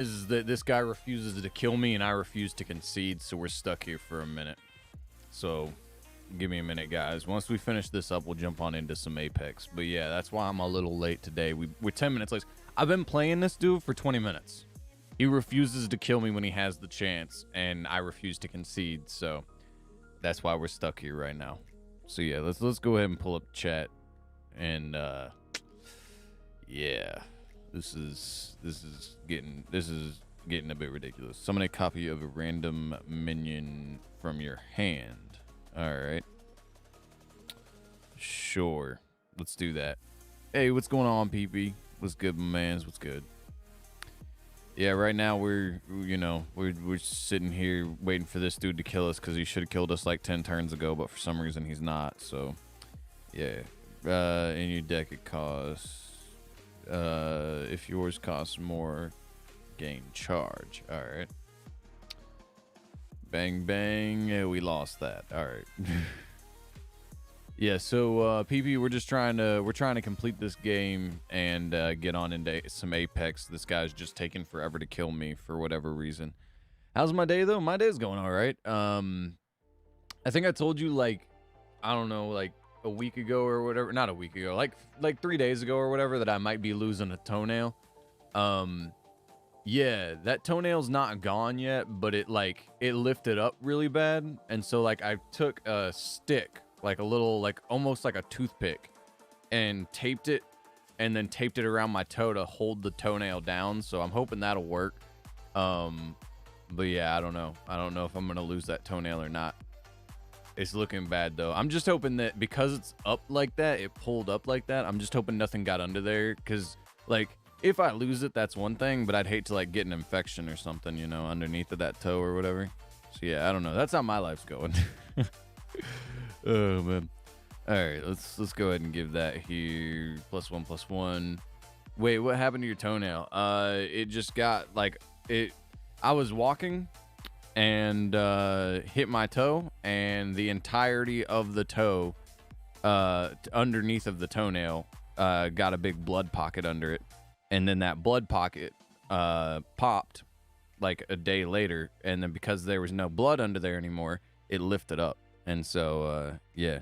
is that this guy refuses to kill me and I refuse to concede, so we're stuck here for a minute. So give me a minute, guys. Once we finish this up, we'll jump on into some Apex. But yeah, that's why I'm a little late today. We're 10 minutes late. I've been playing this dude for 20 minutes. He refuses to kill me when he has the chance, and I refuse to concede, so that's why we're stuck here right now. So yeah, let's go ahead and pull up chat, and yeah, this is getting a bit ridiculous. Summon a copy of a random minion from your hand. All right, sure, let's do that. Hey, what's going on, PP? What's good, my mans? What's good? Yeah, right now we're sitting here waiting for this dude to kill us because he should have killed us like 10 turns ago, but for some reason he's not. So, yeah. In your deck it costs, if yours costs more, gain charge. All right. Bang bang. Yeah, we lost that. All right. Yeah, so PP, we're trying to complete this game and get on into some Apex. This guy's just taking forever to kill me for whatever reason. How's my day though? My day's going all right. I think I told you like, I don't know, like a week ago or whatever. Not a week ago, like 3 days ago or whatever, that I might be losing a toenail. Yeah, that toenail's not gone yet, but it lifted up really bad, and so like I took a stick, like a little, like almost like a toothpick, and taped it, and then taped it around my toe to hold the toenail down. So I'm hoping that'll work. But yeah, I don't know if I'm gonna lose that toenail or not. It's looking bad though. I'm just hoping that because it's up like that, it pulled up like that, I'm just hoping nothing got under there, because like if I lose it, that's one thing, but I'd hate to like get an infection or something, you know, underneath of that toe or whatever. So yeah, I don't know. That's how my life's going. Oh man. All right, let's go ahead and give that here +1/+1. Wait, what happened to your toenail? It just got like it. I was walking and hit my toe, and the entirety of the toe, underneath of the toenail, got a big blood pocket under it, and then that blood pocket popped like a day later, and then because there was no blood under there anymore, it lifted up. And so, yeah.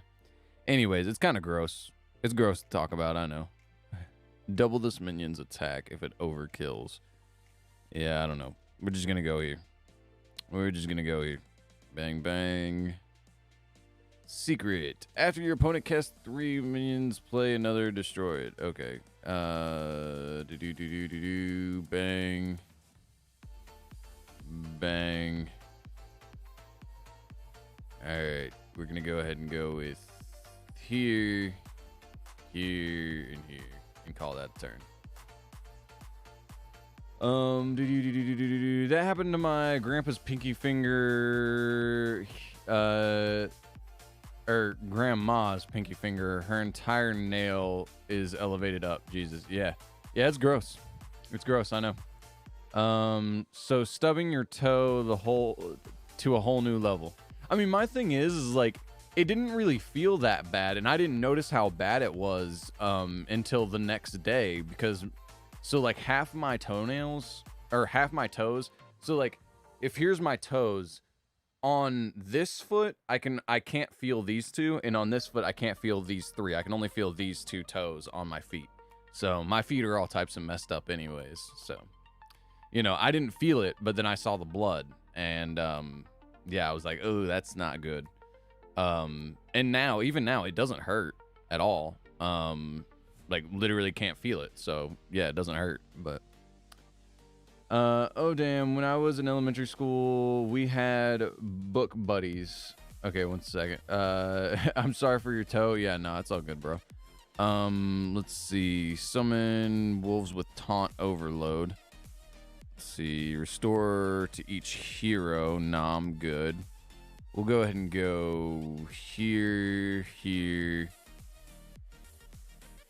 Anyways, it's kind of gross. It's gross to talk about, I know. Double this minion's attack if it overkills. Yeah, I don't know. We're just going to go here. Bang, bang. Secret. After your opponent casts 3 minions, play another, destroy it. Okay. Bang. Bang. Alright, we're gonna go ahead and go with here, here, and here, and call that a turn. That happened to my grandpa's pinky finger, or grandma's pinky finger. Her entire nail is elevated up. Jesus, yeah, it's gross. It's gross, I know. So stubbing your toe to a whole new level. I mean, my thing is like, it didn't really feel that bad, and I didn't notice how bad it was until the next day, because so like half my toenails, or half my toes, so like if here's my toes, on this foot I can't feel these two, and on this foot I can't feel these 3. I can only feel these 2 toes on my feet. So my feet are all types of messed up anyways. So, you know, I didn't feel it, but then I saw the blood, and yeah, I was like, oh, that's not good. And now, even now, it doesn't hurt at all. Like, literally can't feel it. So, yeah, it doesn't hurt. But, oh, damn. When I was in elementary school, we had book buddies. Okay, one second. I'm sorry for your toe. Yeah, no, it's all good, bro. Let's see. Summon wolves with taunt overload. Let's see, restore to each hero. Nah, I'm good. We'll go ahead and go here, here.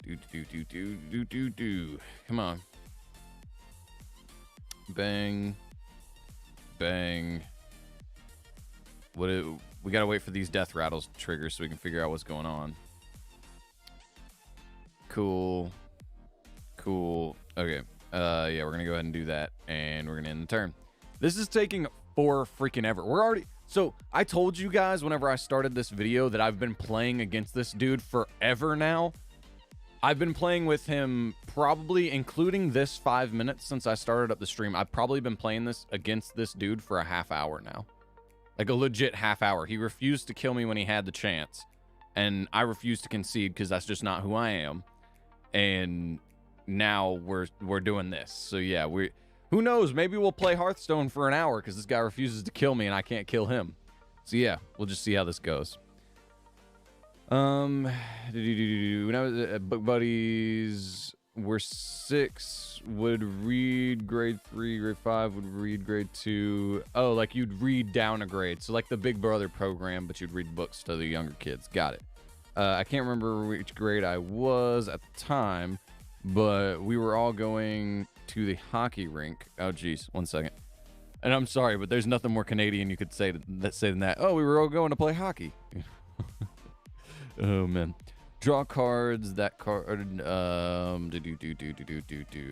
Do. Come on. Bang. Bang. We gotta wait for these death rattles to trigger so we can figure out what's going on. Cool. Okay. Yeah, we're gonna go ahead and do that, and we're gonna end the turn. This is taking for freaking ever. We're already... So, I told you guys whenever I started this video that I've been playing against this dude forever now. I've been playing with him probably, including this 5 minutes since I started up the stream. I've probably been playing this against this dude for a half hour now. Like a legit half hour. He refused to kill me when he had the chance. And I refused to concede because that's just not who I am. And now we're doing this. So yeah, who knows? Maybe we'll play Hearthstone for an hour because this guy refuses to kill me and I can't kill him. So yeah, we'll just see how this goes. When I was book buddies were 6, would read grade 3, grade 5 would read grade 2. Oh, like you'd read down a grade. So like the Big Brother program, but you'd read books to the younger kids. Got it. I can't remember which grade I was at the time, but we were all going to the hockey rink. Oh, geez. 1 second. And I'm sorry, but there's nothing more Canadian you could say than that. Oh, we were all going to play hockey. Oh, man. Draw cards. That card.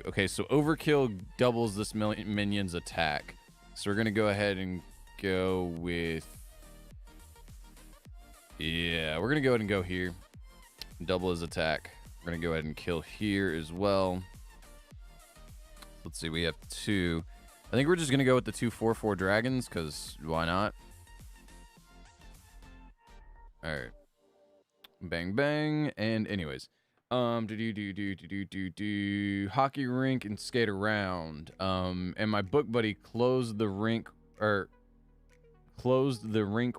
Okay, so Overkill doubles this minion's attack. So we're going to go ahead and go with... Yeah, we're going to go ahead and go here. Double his attack. We're going to go ahead and kill here as well. Let's see, we have 2. I think we're just going to go with the 2 4/4 dragons, because why not? Alright. Bang, bang. And anyways. Hockey rink and skate around. And my book buddy closed the rink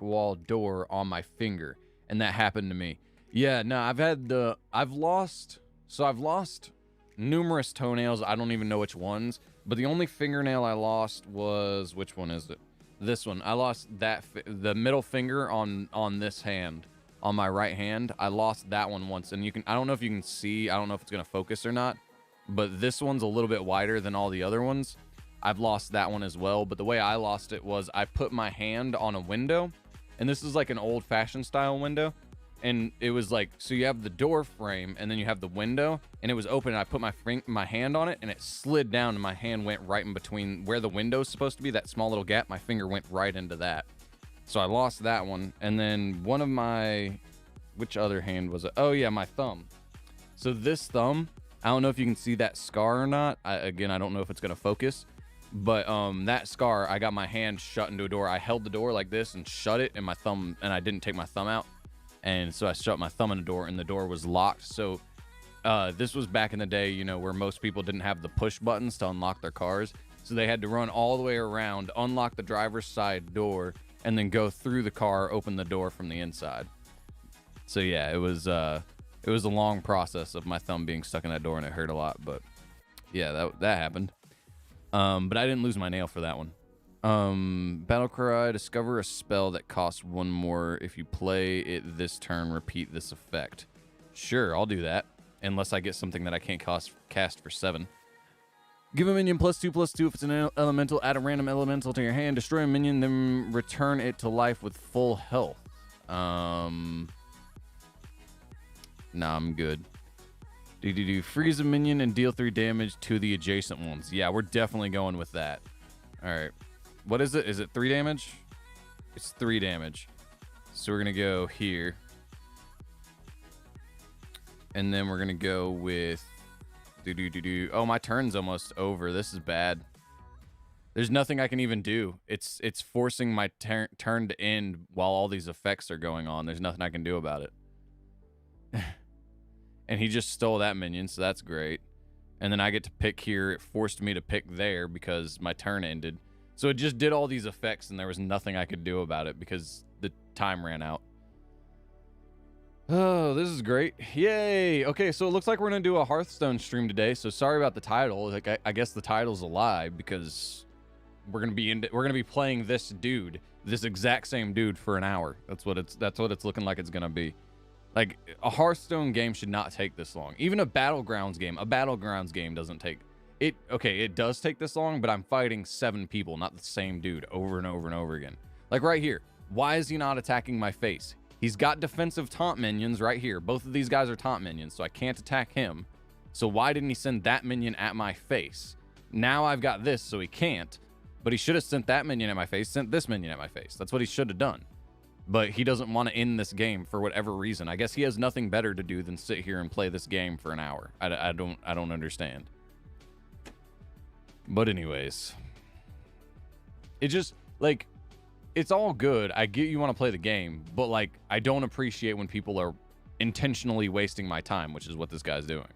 wall door on my finger, and that happened to me. Yeah, no, I've lost numerous toenails. I don't even know which ones, but the only fingernail I lost was, which one is it? This one. I lost the middle finger on this hand, on my right hand. I lost that one once, and I don't know if you can see, I don't know if it's gonna focus or not, but this one's a little bit wider than all the other ones. I've lost that one as well, but the way I lost it was I put my hand on a window, and this is like an old-fashioned style window, and it was like, so you have the door frame, and then you have the window, and it was open, and I put my hand on it, and it slid down, and my hand went right in between where the window's supposed to be, that small little gap. My finger went right into that. So I lost that one, and then one of my... Which other hand was it? Oh, yeah, my thumb. So this thumb, I don't know if you can see that scar or not. Again, I don't know if it's going to focus. But that scar, I got my hand shut into a door. I held the door like this and shut it, and I didn't take my thumb out. And so I shut my thumb in the door, and the door was locked. So this was back in the day, you know, where most people didn't have the push buttons to unlock their cars. So they had to run all the way around, unlock the driver's side door, and then go through the car, open the door from the inside. So yeah, it was a long process of my thumb being stuck in that door, and it hurt a lot. But yeah, that happened. But I didn't lose my nail for that one. Battle cry, discover a spell that costs 1 more. If you play it this turn, repeat this effect. Sure, I'll do that. Unless I get something that I can't cast for 7. Give a minion +2/+2 if it's an elemental. Add a random elemental to your hand. Destroy a minion, then return it to life with full health. Nah, I'm good. Freeze a minion and deal 3 damage to the adjacent ones. Yeah, we're definitely going with that. Alright. What is it? Is it 3 damage? It's 3 damage. So we're going to go here. And then we're going to go with... Oh, my turn's almost over. This is bad. There's nothing I can even do. It's forcing my turn to end while all these effects are going on. There's nothing I can do about it. And he just stole that minion, so that's great. And then I get to pick here. It forced me to pick there because my turn ended. So it just did all these effects, and there was nothing I could do about it because the time ran out. Oh, this is great. Yay! Okay, so it looks like we're going to do a Hearthstone stream today, so sorry about the title. Like, I guess the title's a lie because we're going to be playing this dude, this exact same dude for an hour. That's what it's looking like it's going to be. Like, a Hearthstone game should not take this long. Even a Battlegrounds game doesn't take... It does take this long, but I'm fighting 7 people, not the same dude, over and over and over again. Like, right here. Why is he not attacking my face? He's got defensive taunt minions right here. Both of these guys are taunt minions, so I can't attack him. So why didn't he send that minion at my face? Now I've got this, so he can't. But he should have sent that minion at my face, sent this minion at my face. That's what he should have done. But he doesn't want to end this game for whatever reason. I guess he has nothing better to do than sit here and play this game for an hour. I don't understand. But anyways, it just, like, it's all good. I get you want to play the game, but, like, I don't appreciate when people are intentionally wasting my time, which is what this guy's doing.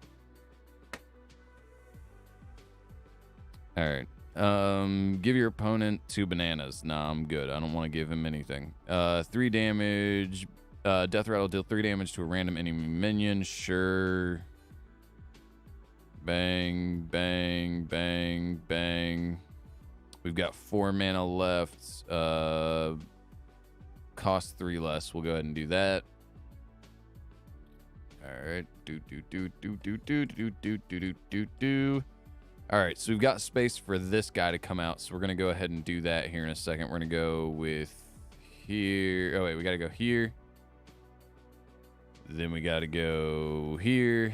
All right. Give your opponent 2 bananas. Nah, I'm good. I don't want to give him anything. 3 damage. Death Rattle, deal 3 damage to a random enemy minion. Sure. Bang, bang, bang, bang. We've got 4 mana left. Cost 3 less. We'll go ahead and do that. All right. Do. All right, so we've got space for this guy to come out, so we're going to go ahead and do that here in a second. We're going to go with here. Oh, wait, we got to go here. Then we got to go here.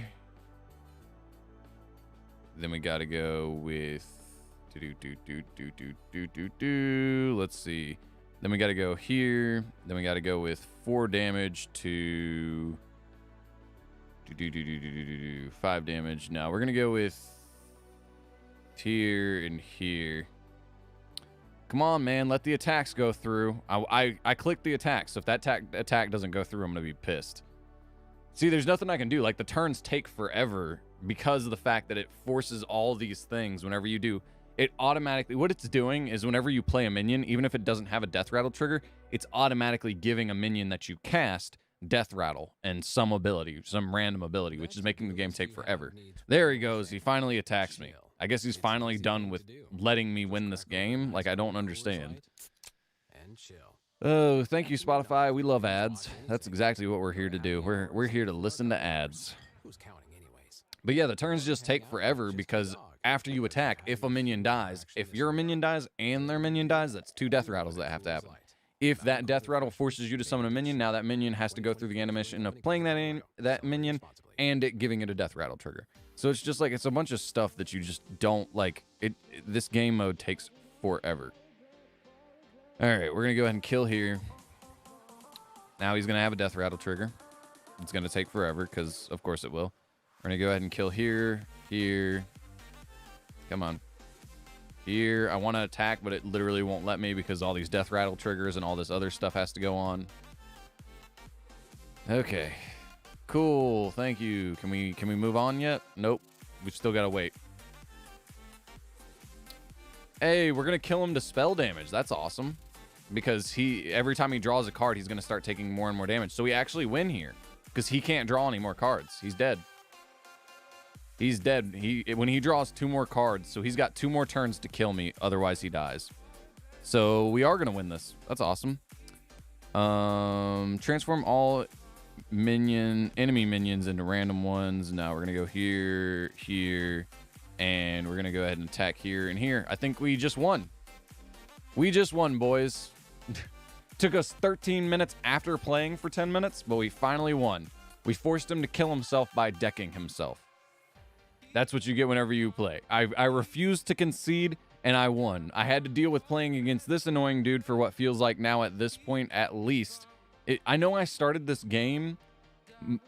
Then we got to go with... Let's see. Then we got to go here. Then we got to go with 4 damage to... 5 damage. No, we're going to go with... here and here. Come on, man, let the attacks go through. I clicked the attack, so if that attack doesn't go through, I'm gonna be pissed. See, there's nothing I can do. Like, the turns take forever because of the fact that it forces all these things whenever you do. It automatically, what it's doing is whenever you play a minion, even if it doesn't have a death rattle trigger, it's automatically giving a minion that you cast death rattle and some ability, some random ability, which is making the game take forever. There he goes. He finally attacks me. I guess he's finally done with letting me win this game. Like, I don't understand. Oh, thank you, Spotify. We love ads. That's exactly what we're here to do. We're here to listen to ads. But yeah, the turns just take forever because after you attack, if a minion dies, if your minion dies and their minion dies, that's 2 death rattles that have to happen. If that death rattle forces you to summon a minion, now that minion has to go through the animation of playing that minion and it giving it a death rattle trigger. So it's just like, it's a bunch of stuff that you just don't like. This game mode takes forever. All right, we're going to go ahead and kill here. Now he's going to have a death rattle trigger. It's going to take forever because, of course, it will. We're going to go ahead and kill here, here. Come on. Here, I want to attack, but it literally won't let me because all these death rattle triggers and all this other stuff has to go on. Okay. Cool, thank you. Can we move on yet? Nope. We've still got to wait. Hey, we're going to kill him to spell damage. That's awesome. Because every time he draws a card, he's going to start taking more and more damage. So we actually win here. Because he can't draw any more cards. He's dead. He's dead. When he draws 2 more cards, so he's got 2 more turns to kill me. Otherwise, he dies. So we are going to win this. That's awesome. Transform all enemy minions into random ones. Now we're going to go here, here, and we're going to go ahead and attack here and here. I think we just won. We just won, boys. Took us 13 minutes after playing for 10 minutes, but we finally won. We forced him to kill himself by decking himself. That's what you get whenever you play. I refused to concede, and I won. I had to deal with playing against this annoying dude for what feels like now at this point at least. I know I started this game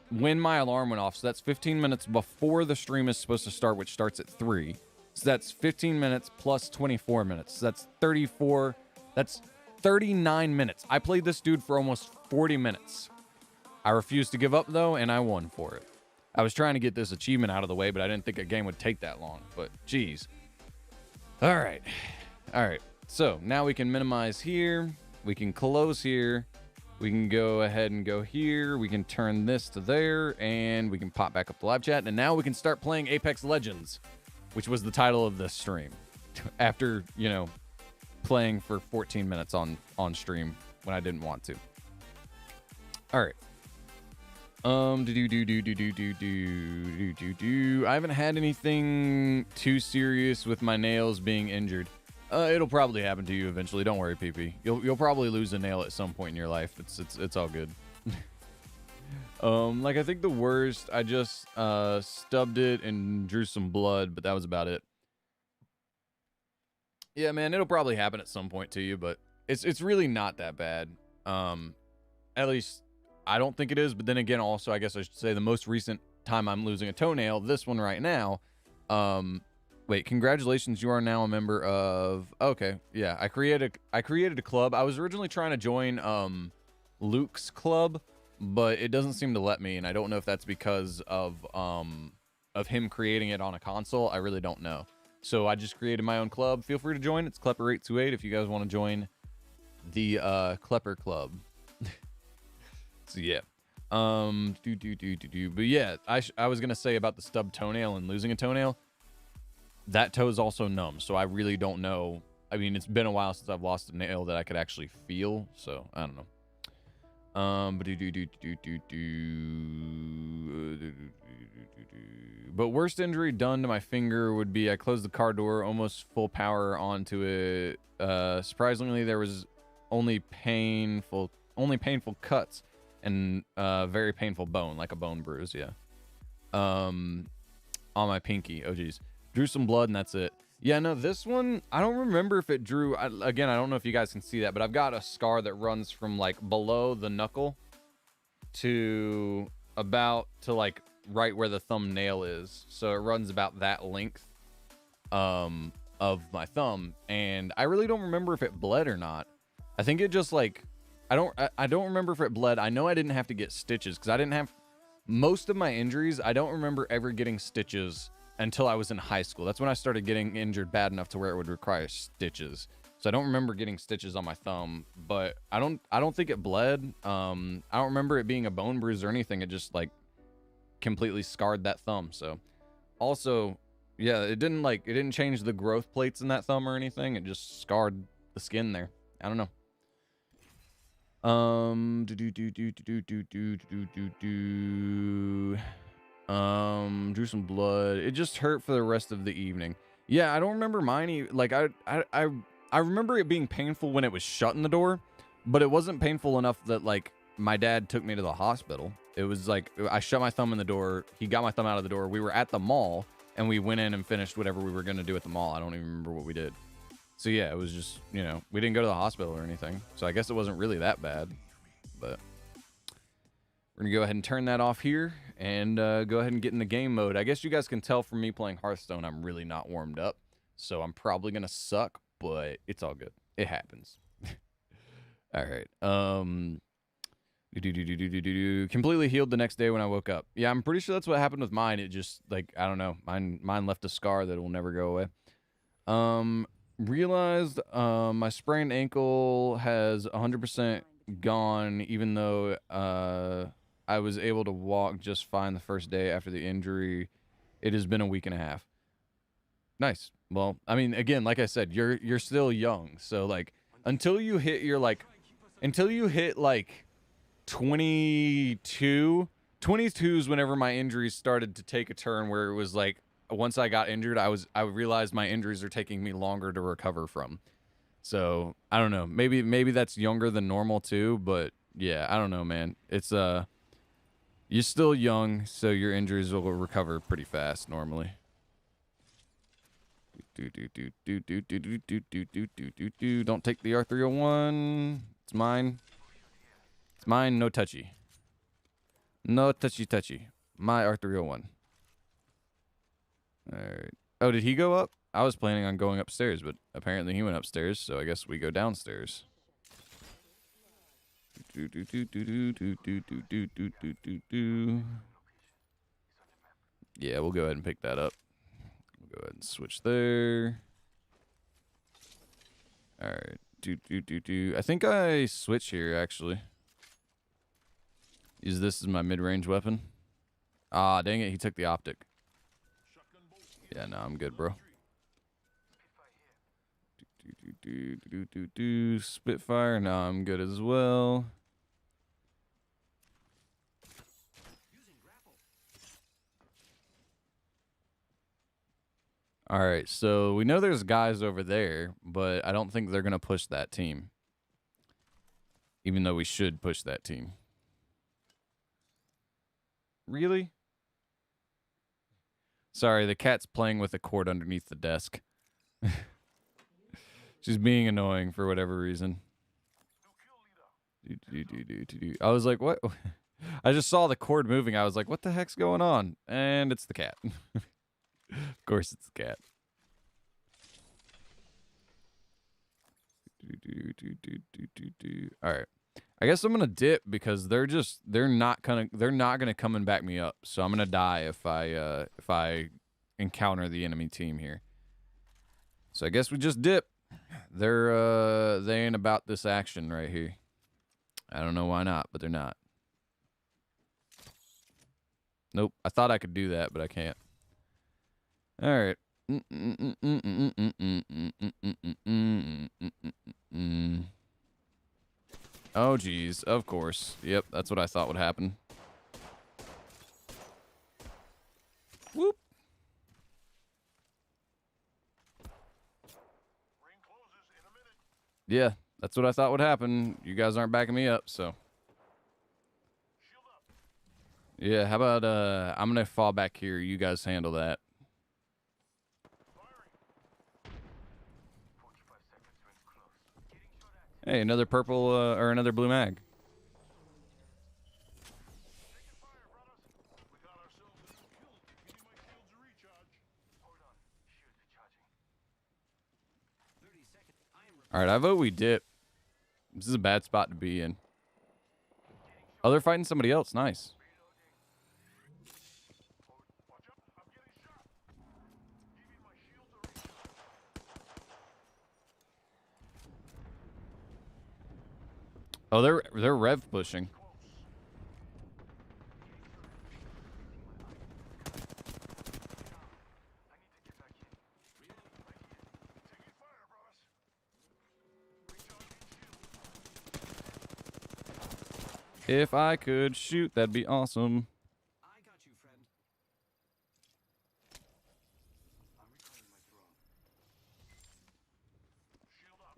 when my alarm went off, so that's 15 minutes before the stream is supposed to start, which starts at 3. So that's 15 minutes plus 24 minutes. So that's 34. That's 39 minutes. I played this dude for almost 40 minutes. I refused to give up, though, and I won for it. I was trying to get this achievement out of the way, but I didn't think a game would take that long. But, geez. All right. All right. So, now we can minimize here. We can close here. We can go ahead and go here. We can turn this to there. And we can pop back up the live chat. And now we can start playing Apex Legends, which was the title of this stream. After, you know, playing for 14 minutes on stream when I didn't want to. All right. I haven't had anything too serious with my nails being injured. It'll probably happen to you eventually. Don't worry, PP. You'll probably lose a nail at some point in your life. It's all good. Like I think the worst, I just stubbed it and drew some blood, but that was about it. Yeah, man, it'll probably happen at some point to you, but it's really not that bad. At least I don't think it is. But then again, also I guess I should say the most recent time I'm losing a toenail, this one right now. Wait, congratulations, you are now a member of. Okay, yeah, I created a club. I was originally trying to join Luke's club, but it doesn't seem to let me, and I don't know if that's because of him creating it on a console. I really don't know. So I just created my own club. Feel free to join. It's Klepper828 if you guys want to join the Klepper Club. So yeah. But yeah, I was gonna say about the stub toenail and losing a toenail. That toe is also numb, so I really don't know. I mean, it's been a while since I've lost a nail that I could actually feel, so I don't know. But worst injury done to my finger would be I closed the car door almost full power onto it. Surprisingly, there was only painful cuts and very painful bone, like a bone bruise. Yeah. On my pinky. Oh geez, drew some blood and that's it. Yeah, no, this one, I don't remember if it drew. Again, I don't know if you guys can see that, but I've got a scar that runs from like below the knuckle to about to like right where the thumbnail is. So it runs about that length of my thumb, and I really don't remember if it bled or not. I think it just like I don't remember if it bled. I know I didn't have to get stitches because I didn't have most of my injuries. I don't remember ever getting stitches until I was in high school. That's when I started getting injured bad enough to where it would require stitches. So I don't remember getting stitches on my thumb, but I don't think it bled. I don't remember it being a bone bruise or anything. It just like completely scarred that thumb. So also, yeah, it didn't change the growth plates in that thumb or anything. It just scarred the skin there. I don't know. Drew some blood. It just hurt for the rest of the evening. Yeah, I don't remember mine. Like I remember it being painful when it was shutting the door, but it wasn't painful enough that like my dad took me to the hospital. It was like I shut my thumb in the door. He got my thumb out of the door. We were at the mall and we went in and finished whatever we were gonna do at the mall. I don't even remember what we did. So yeah, it was just, you know, we didn't go to the hospital or anything. So I guess it wasn't really that bad, but we're gonna go ahead and turn that off here and go ahead and get in the game mode. I guess you guys can tell from me playing Hearthstone, I'm really not warmed up. So I'm probably gonna suck, but it's all good. It happens. All right. Completely healed the next day when I woke up. Yeah, I'm pretty sure that's what happened with mine. It just like, I don't know. Mine left a scar that will never go away. Realized my sprained ankle has 100% gone, even though I was able to walk just fine the first day after the injury. It has been a week and a half. Nice. Well, I mean, again, like I said, you're still young, so like until you hit 22 is whenever my injuries started to take a turn where it was like once I got injured, I realized my injuries are taking me longer to recover from. So I don't know. Maybe that's younger than normal too, but yeah, I don't know, man. It's you're still young, so your injuries will recover pretty fast normally. Don't take the R301. It's mine. It's mine. No touchy. No touchy. My R301. All right. Oh, did he go up? I was planning on going upstairs, but apparently he went upstairs, so I guess we go downstairs. Yeah, we'll go ahead and pick that up. We'll go ahead and switch there. All right. I think I switch here, actually. Use this as my mid-range weapon. Ah, dang it. He took the optic. Yeah, no, I'm good, bro. Spitfire. No, I'm good as well. All right, so we know there's guys over there, but I don't think they're going to push that team. Even though we should push that team. Really? Sorry, the cat's playing with a cord underneath the desk. She's being annoying for whatever reason. I was like, what? I just saw the cord moving. I was like, what the heck's going on? And it's the cat. Of course it's the cat. All right. I guess I'm gonna dip because they're not gonna come and back me up. So I'm gonna die if I encounter the enemy team here. So I guess we just dip. They ain't about this action right here. I don't know why not, but they're not. Nope. I thought I could do that, but I can't. All right. Oh, geez. Of course. Yep, that's what I thought would happen. Whoop. Yeah, that's what I thought would happen. You guys aren't backing me up, so. Yeah, how about, I'm gonna fall back here. You guys handle that. Hey, another purple, or another blue mag. Alright, I vote we dip. This is a bad spot to be in. Oh, they're fighting somebody else. Nice. Oh, they're rev pushing. If I could shoot, that'd be awesome. I got you, friend. I'm recalling my drone. Shield up.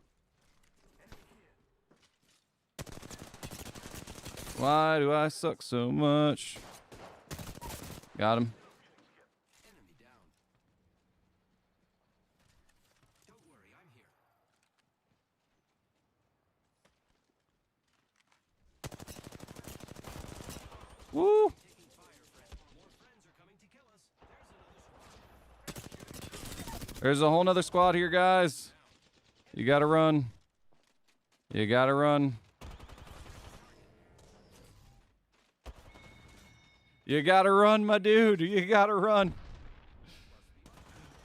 Why do I suck so much? Got him. Enemy down. Don't worry, I'm here. Woo! Taking fire, friend. More friends are coming to kill us. There's another squad. There's a whole nother squad here, guys. You gotta run. You gotta run. You gotta run, my dude. You gotta run.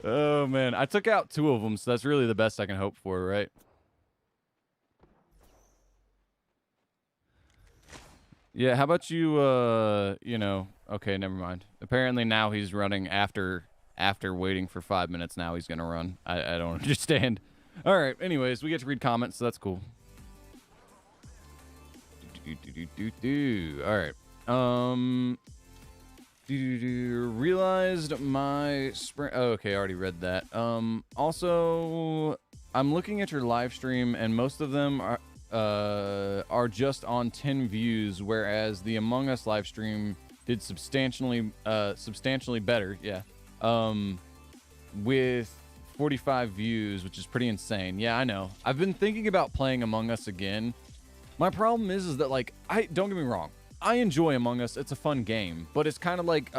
Oh, man. I took out 2 of them, so that's really the best I can hope for, right? Yeah, how about you, you know... Okay, never mind. Apparently now he's running after waiting for 5 minutes. Now he's gonna run. I don't understand. All right, anyways, we get to read comments, so that's cool. All right. Realized my spring. Oh, okay, I already read that. Also, I'm looking at your live stream, and most of them are just on 10 views, whereas the Among Us live stream did substantially better. Yeah. With 45 views, which is pretty insane. Yeah, I know. I've been thinking about playing Among Us again. My problem is that, like, don't get me wrong. I enjoy Among Us. It's a fun game, but it's kind of like,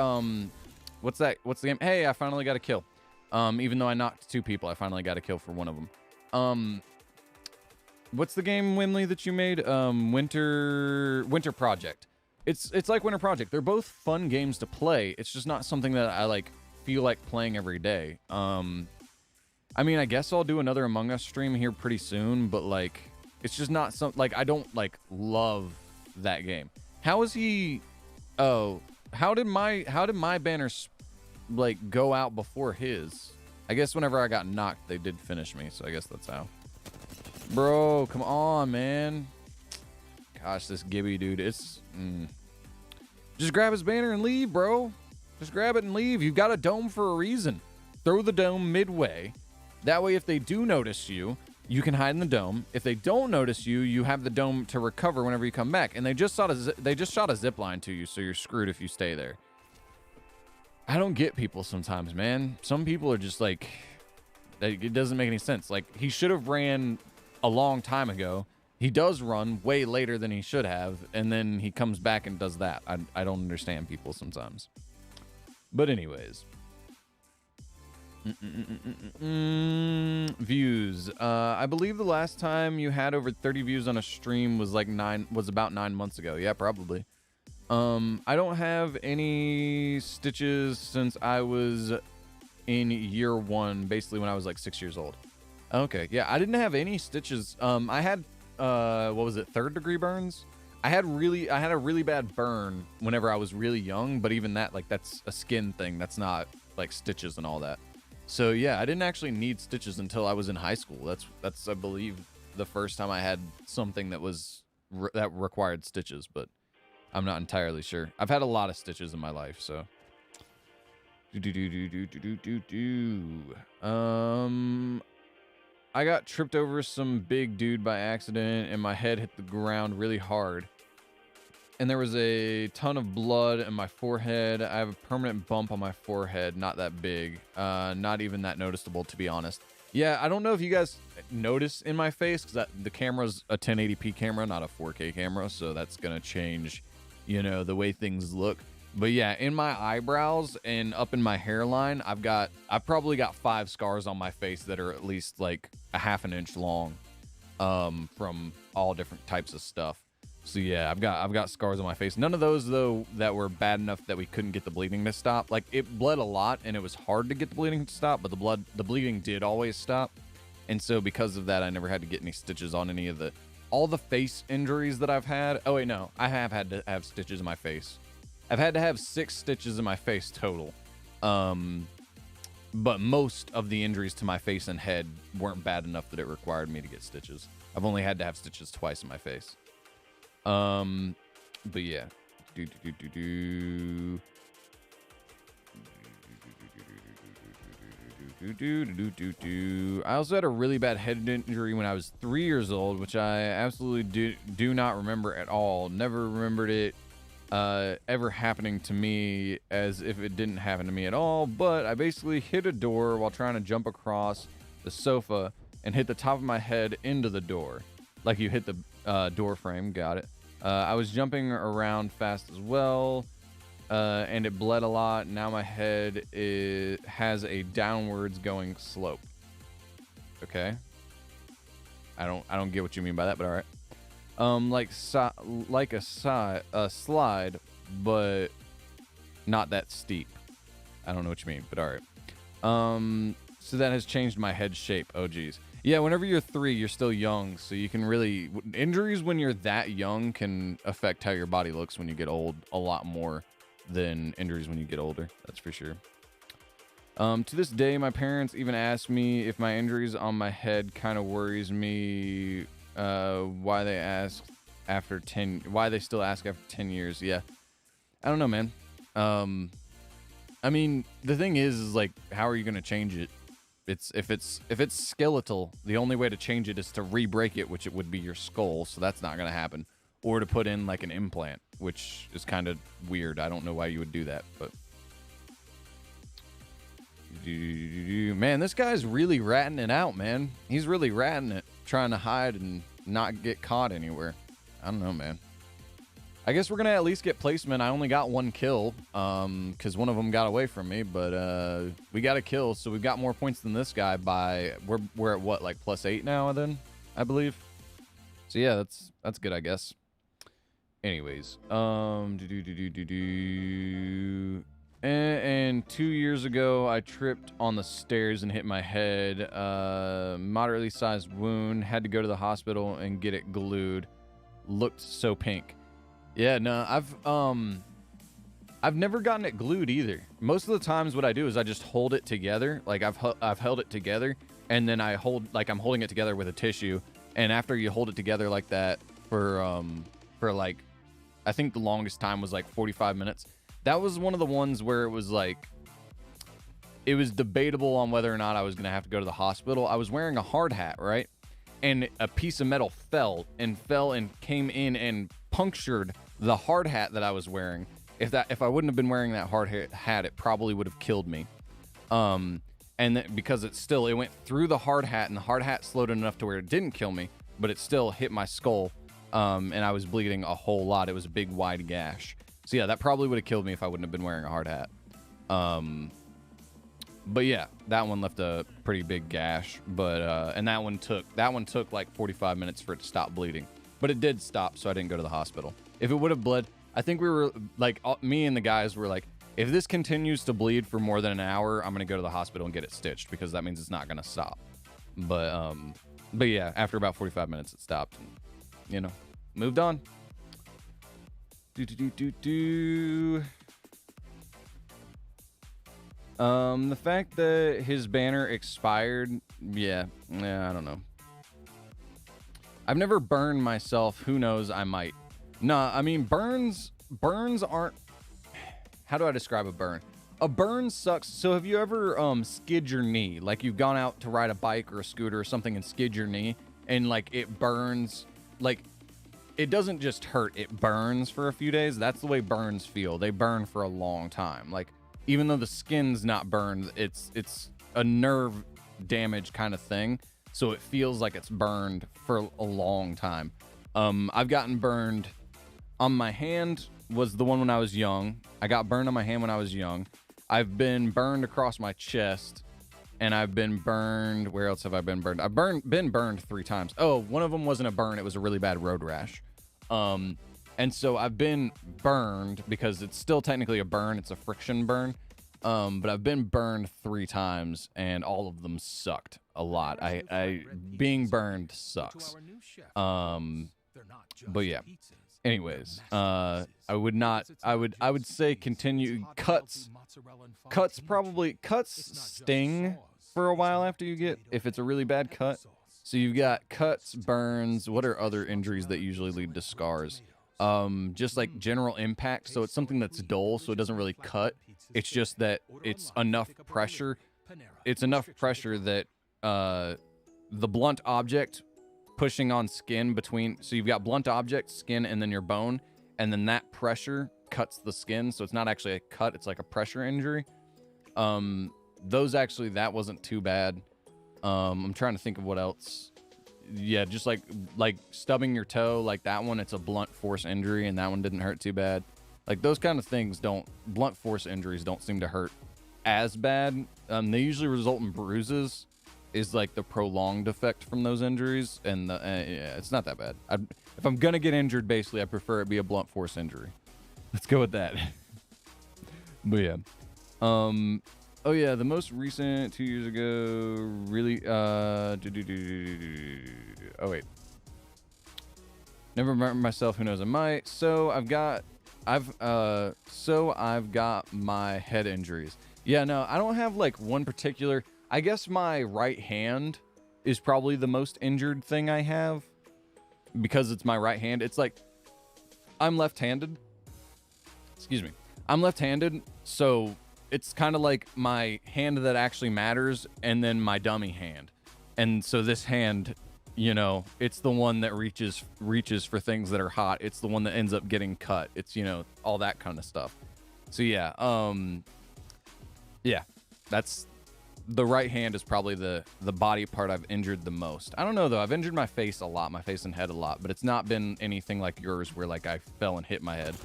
what's the game? Hey, I finally got a kill. Even though I knocked 2 people, I finally got a kill for one of them. What's the game, Wimley, that you made? Winter Project. It's like Winter Project. They're both fun games to play. It's just not something that I, like, feel like playing every day. I mean, I guess I'll do another Among Us stream here pretty soon, but, like, it's just not like, I don't, like, love that game. How is he... Oh, how did my banners, like, go out before his? I guess whenever I got knocked, they did finish me, so I guess that's how. Bro, come on, man. Gosh, this Gibby dude, it's... Just grab his banner and leave, bro. Just grab it and leave. You've got a dome for a reason. Throw the dome midway. That way, if they do notice you, you can hide in the dome. If they don't notice you, you have the dome to recover whenever you come back. And they just shot a zip line to you, so you're screwed if you stay there. I don't get people sometimes, man. Some people are just like, It doesn't make any sense. Like, he should have ran a long time ago. He does run way later than he should have, and then he comes back and does that. I don't understand people sometimes. But anyways. Views. I believe the last time you had over 30 views on a stream was like about 9 months ago. Yeah, probably. I don't have any stitches since I was in year 1, basically when I was like 6 years old. Okay, yeah, I didn't have any stitches. I had what was it, 3rd degree burns? I had a really bad burn whenever I was really young, but even that, like, that's a skin thing. That's not like stitches and all that. So yeah, I didn't actually need stitches until I was in high school. That's I believe the first time I had something that was that required stitches, but I'm not entirely sure. I've had a lot of stitches in my life, so. I got tripped over some big dude by accident, and my head hit the ground really hard. And there was a ton of blood in my forehead. I have a permanent bump on my forehead, not that big, not even that noticeable, to be honest. Yeah, I don't know if you guys notice in my face, because the camera's a 1080p camera, not a 4K camera, so that's gonna change, you know, the way things look. But yeah, in my eyebrows and up in my hairline, I've probably got 5 scars on my face that are at least like a half an inch long, from all different types of stuff. So yeah, I've got scars on my face. None of those though that were bad enough that we couldn't get the bleeding to stop. Like, it bled a lot and it was hard to get the bleeding to stop, but the bleeding did always stop. And so because of that, I never had to get any stitches on any of all the face injuries that I've had. Oh wait, no, I have had to have stitches in my face. I've had to have 6 stitches in my face total. But most of the injuries to my face and head weren't bad enough that it required me to get stitches. I've only had to have stitches twice in my face. But yeah. I also had a really bad head injury when I was 3 years old, which I absolutely do not remember at all. Never remembered it ever happening to me, as if it didn't happen to me at all. But I basically hit a door while trying to jump across the sofa and hit the top of my head into the door, like you hit the door frame. Got it. I was jumping around fast as well, and it bled a lot. Now my head has a downwards going slope. Okay, I don't get what you mean by that, but all right. Like a slide, but not that steep. I don't know what you mean, but all right. So that has changed my head shape. Oh geez. Yeah, whenever you're 3, you're still young, so you can really... Injuries when you're that young can affect how your body looks when you get old a lot more than injuries when you get older. That's for sure. To this day, my parents even ask me if my injuries on my head kind of worries me, why they still ask after 10 years. Yeah. I don't know, man. I mean, the thing is like, how are you going to change it? If it's skeletal, the only way to change it is to re-break it, which it would be your skull, so that's not gonna happen. Or to put in like an implant, which is kind of weird. I don't know why you would do that, but man, this guy's really ratting it out, man. He's really ratting it, trying to hide and not get caught anywhere. I don't know, man. I guess we're gonna at least get placement. I only got 1 kill, because one of them got away from me, but we got a kill, so we've got more points than this guy by we're at what, like +8 now then, I believe. So yeah, that's good, I guess. Anyways, and 2 years ago I tripped on the stairs and hit my head. Moderately sized wound, had to go to the hospital and get it glued. Looked so pink. Yeah, no, I've never gotten it glued either. Most of the times what I do is I just hold it together. Like I've held it together, and then I hold, like I'm holding it together with a tissue. And after you hold it together like that for like, I think the longest time was like 45 minutes. That was one of the ones where it was like, it was debatable on whether or not I was going to have to go to the hospital. I was wearing a hard hat, right? And a piece of metal fell and came in and punctured the hard hat that I was wearing. If I wouldn't have been wearing that hard hat, it probably would have killed me. And And because it went through the hard hat, and the hard hat slowed it enough to where it didn't kill me, but it still hit my skull, and I was bleeding a whole lot. It was a big wide gash. So yeah, that probably would have killed me if I wouldn't have been wearing a hard hat. But yeah, that one left a pretty big gash. But and that one took like 45 minutes for it to stop bleeding. But it did stop, so I didn't go to the hospital. If it would have bled, I think we were like, me and the guys were like, if this continues to bleed for more than an hour, I'm gonna go to the hospital and get it stitched, because that means it's not gonna stop. But yeah, after about 45 minutes, it stopped. And, you know, moved on. The fact that his banner expired, yeah, I don't know. I've never burned myself. Who knows? I might. Nah, I mean, burns aren't. How do I describe a burn? A burn sucks. So have you ever skid your knee? Like, you've gone out to ride a bike or a scooter or something and skid your knee, and like it burns. Like, it doesn't just hurt, it burns for a few days. That's the way burns feel. They burn for a long time. Like, even though the skin's not burned, it's a nerve damage kind of thing. So it feels like it's burned for a long time. I've gotten burned on my hand, was the one when I was young. I got burned on my hand when I was young. I've been burned across my chest, and I've been burned. Where else have I been burned? I've been burned 3 times. Oh, one of them wasn't a burn. It was a really bad road rash. And so I've been burned, because it's still technically a burn. It's a friction burn. But I've been burned 3 times, and all of them sucked a lot. Being burned sucks. But yeah. Anyways, I would say continue. Cuts sting for a while after you get, if it's a really bad cut. So you've got cuts, burns. What are other injuries that usually lead to scars? Just like general impact. So it's something that's dull, so it doesn't really cut. It's just that it's enough pressure. It's enough pressure that the blunt object pushing on skin between. So you've got blunt object, skin, and then your bone, and then that pressure cuts the skin. So it's not actually a cut. It's like a pressure injury. That wasn't too bad. I'm trying to think of what else. Yeah, just like stubbing your toe, like that one, it's a blunt force injury, and that one didn't hurt too bad. Like, those kind of things blunt force injuries don't seem to hurt as bad. They usually result in bruises, is like the prolonged effect from those injuries, and yeah, it's not that bad. If I'm gonna get injured, basically, I prefer it be a blunt force injury. Let's go with that. But yeah. Oh yeah, the most recent 2 years ago, really, oh wait. Never remember myself, who knows I might. So I've got my head injuries. Yeah, no, I don't have like one particular, I guess my right hand is probably the most injured thing I have, because it's my right hand. It's like, I'm left-handed. Excuse me. I'm left-handed, so it's kind of like my hand that actually matters, and then my dummy hand. And so this hand, you know, it's the one that reaches for things that are hot. It's the one that ends up getting cut. It's, you know, all that kind of stuff. So yeah, yeah, that's, the right hand is probably the body part I've injured the most. I don't know though. I've injured my face a lot, my face and head a lot, but it's not been anything like yours where like I fell and hit my head.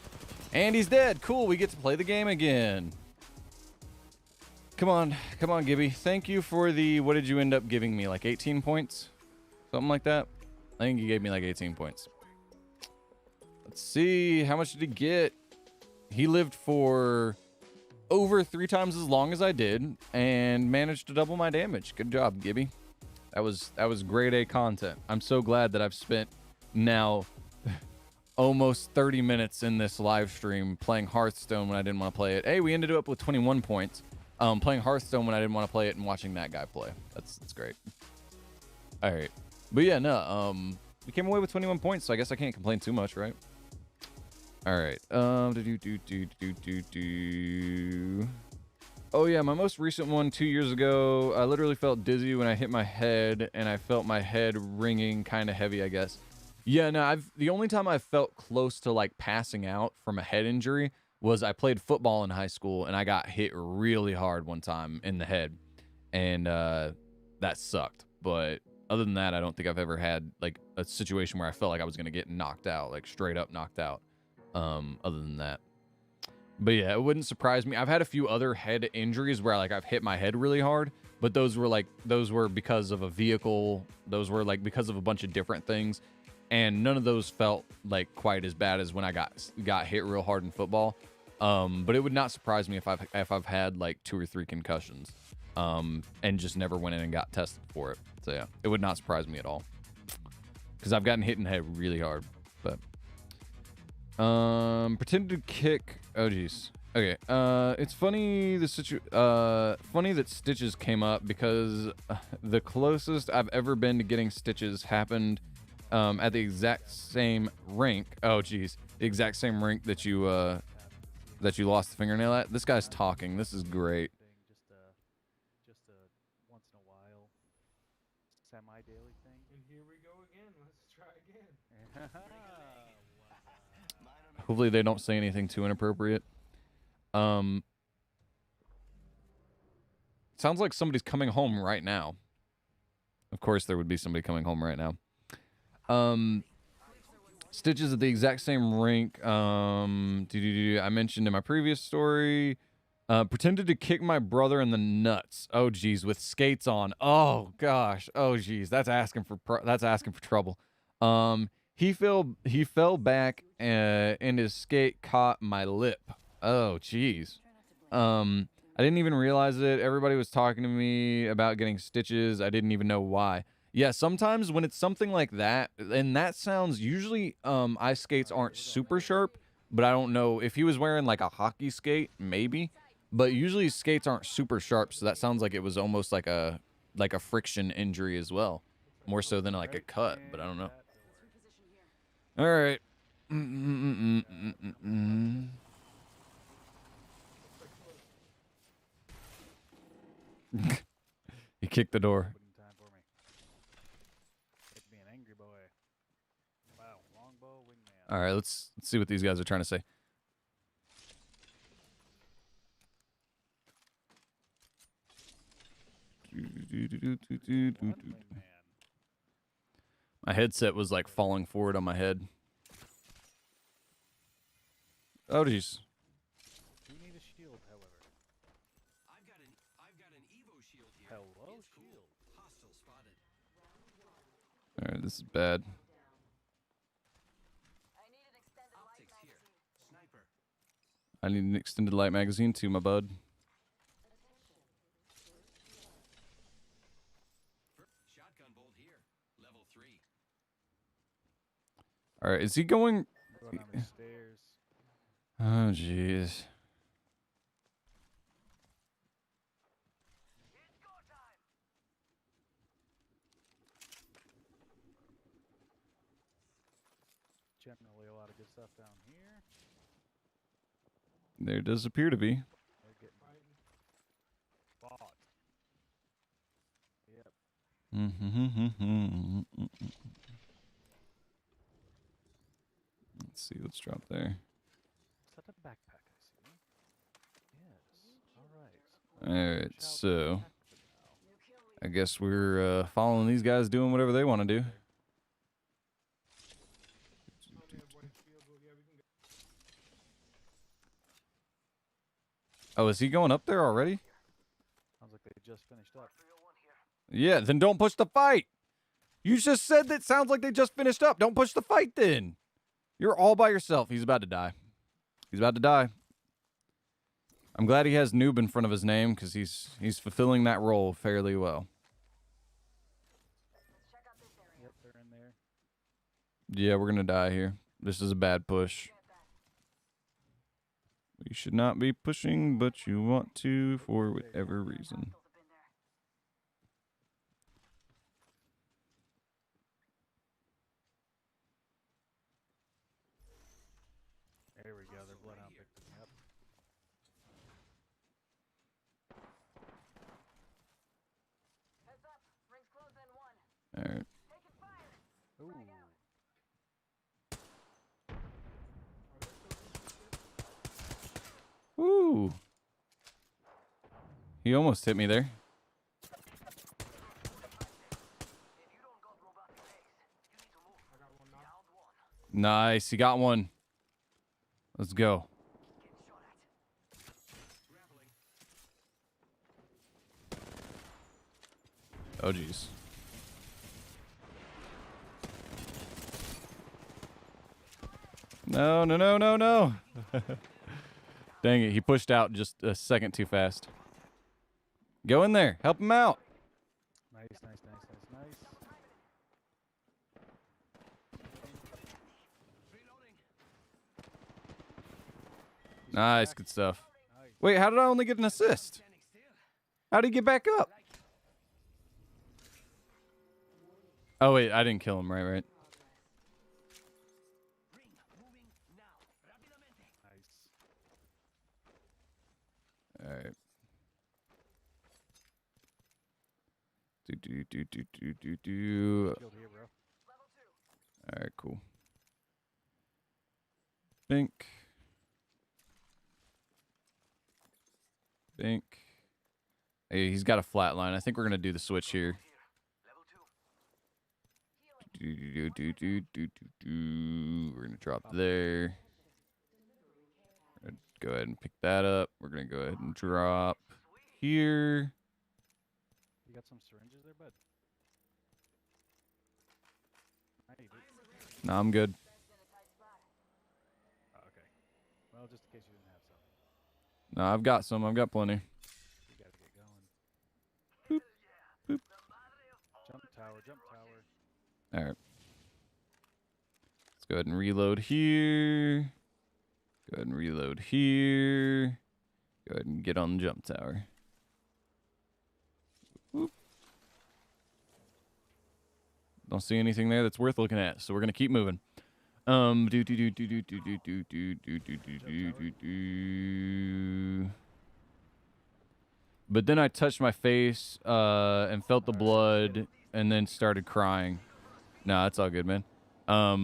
And he's dead. Cool. We get to play the game again. Come on, Gibby. Thank you for the, what did you end up giving me? Like 18 points? Something like that? I think you gave me like 18 points. Let's see. How much did he get? He lived for over 3 times as long as I did and managed to double my damage. Good job, Gibby. That was grade A content. I'm so glad that I've spent now almost 30 minutes in this live stream playing Hearthstone when I didn't want to play it. Hey, we ended up with 21 points. Playing Hearthstone when I didn't want to play it and watching that guy play. That's great. All right. But yeah, no, we came away with 21 points, so I guess I can't complain too much, right? All right. Oh yeah, my most recent one 2 years ago, I literally felt dizzy when I hit my head, and I felt my head ringing kind of heavy, I guess. Yeah, no, the only time I felt close to like passing out from a head injury was I played football in high school, and I got hit really hard one time in the head. and that sucked. But other than that, I don't think I've ever had like a situation where I felt like I was gonna get knocked out, like straight up knocked out. Other than that. But yeah, it wouldn't surprise me. I've had a few other head injuries where like I've hit my head really hard, but those were because of a vehicle. Those were like because of a bunch of different things, and none of those felt like quite as bad as when I got hit real hard in football. But it would not surprise me if I've had like 2 or 3 concussions, and just never went in and got tested for it. So yeah, it would not surprise me at all, because I've gotten hit in the head really hard. But pretended to kick. Oh geez. Okay. It's funny funny that stitches came up, because the closest I've ever been to getting stitches happened at the exact same rink. Oh geez, the exact same rink that you lost the fingernail at. This guy's talking. This is great. Just a once in a while, semi-daily thing. And here we go again. Let's try again. Hopefully they don't say anything too inappropriate. Sounds like somebody's coming home right now. Of course there would be somebody coming home right now. Stitches at the exact same rink. I mentioned in my previous story. Pretended to kick my brother in the nuts. Oh geez, with skates on. Oh gosh. Oh geez, that's asking for trouble. He fell back and his skate caught my lip. Oh geez. I didn't even realize it. Everybody was talking to me about getting stitches. I didn't even know why. Yeah, sometimes when it's something like that, and that sounds usually ice skates aren't super sharp, but I don't know if he was wearing like a hockey skate, maybe. But usually skates aren't super sharp, so that sounds like it was almost like a friction injury as well, more so than like a cut. But I don't know. All right. He kicked the door. Time for me. It'd be an angry boy. Wow, longbow wingman. All right, let's see what these guys are trying to say. My headset was like falling forward on my head. Oh jeez. You need a shield, however. I've got an Evo shield here. Hello, It's cool. shield. Hostile spotted. All right, this is bad. Optics here. Sniper. I need an extended light magazine too, my bud. Shotgun bolt here. Level 3. All right, is he going? Going down the stairs. Oh jeez. Generally, a lot of good stuff down here. There does appear to be. They're getting bought. Yep. Let's see what's dropped there. Is that a backpack I see? Yes. All right. All right, so I guess we're following these guys, doing whatever they want to do. Oh, is he going up there already? Sounds like they just finished up. Yeah, then don't push the fight. You just said that sounds like they just finished up. Don't push the fight then. You're all by yourself. He's about to die. He's about to die. I'm glad he has noob in front of his name, because he's fulfilling that role fairly well. Yep, they're in there. Yeah, we're gonna die here. This is a bad push. You should not be pushing, but you want to for whatever reason. There we go. Their bloodhound picked them up. All right. Ooh. Woo! He almost hit me there. Nice. He got one. Let's go. Grappling. Oh, jeez. No, no, no, no, no. Dang it. He pushed out just a second too fast. Go in there. Help him out. Nice, nice, nice, nice, nice. Reloading. He's Nice. cracked. Good stuff. Nice. Wait, how did I only get an assist? Standing still. How did he get back up? Oh, wait. I didn't kill him. Right. Ring moving now. Rápidamente. Nice. All right. Do. Shield here, bro. All right, cool. Bink. Bink. Hey, he's got a flat line. I think we're going to do the switch here. We're going to drop there. We're gonna go ahead and pick that up. We're going to go ahead and drop here. You got some syringes there, bud? I need it. No, I'm good. Oh, okay. Well, just in case you didn't have some. No, I've got some. I've got plenty. You gotta get going. Boop. Jump tower, jump tower. All right. Let's go ahead and reload here. Go ahead and reload here. Go ahead and get on the jump tower. Whoop. Don't see anything there that's worth looking at, so we're gonna keep moving. But then I touched my face and felt the blood and then started crying. Nah, that's all good, man. Yeah,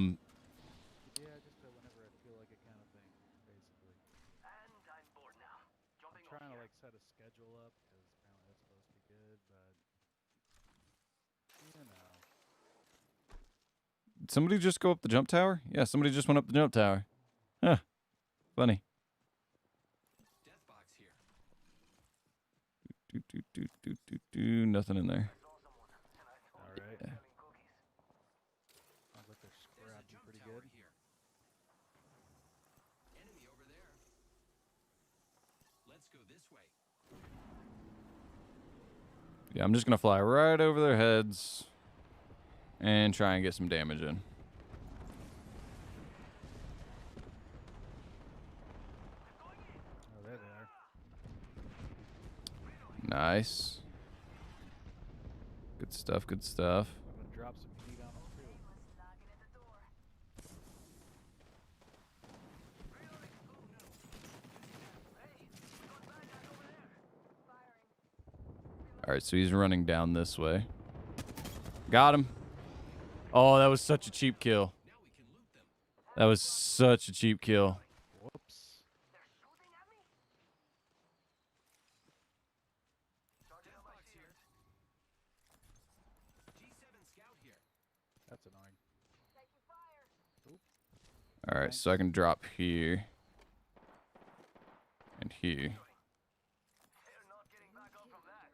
just whenever I feel like it kind of thing, basically. And I'm bored now. Jumping I'm trying to like set a schedule up because apparently that's supposed to be good, but you know. Did somebody just go up the jump tower? Yeah, somebody just went up the jump tower. Huh. Funny. Death box here. Nothing in there. All right. Yeah. Sounds like they're There's a scrapping jump pretty tower good. here. Enemy over there. Let's go this way. Yeah, I'm just gonna fly right over their heads and try and get some damage in. Oh, there they are. Nice. Good stuff, good stuff. I'm gonna drop some heat on them too. Alright, so he's running down this way. Got him. Oh, that was such a cheap kill. Now we can loot them. That was such a cheap kill. Whoops. Death box here. G7 scout here. That's annoying. Alright, so I can drop here. And here. They're not getting back up from that.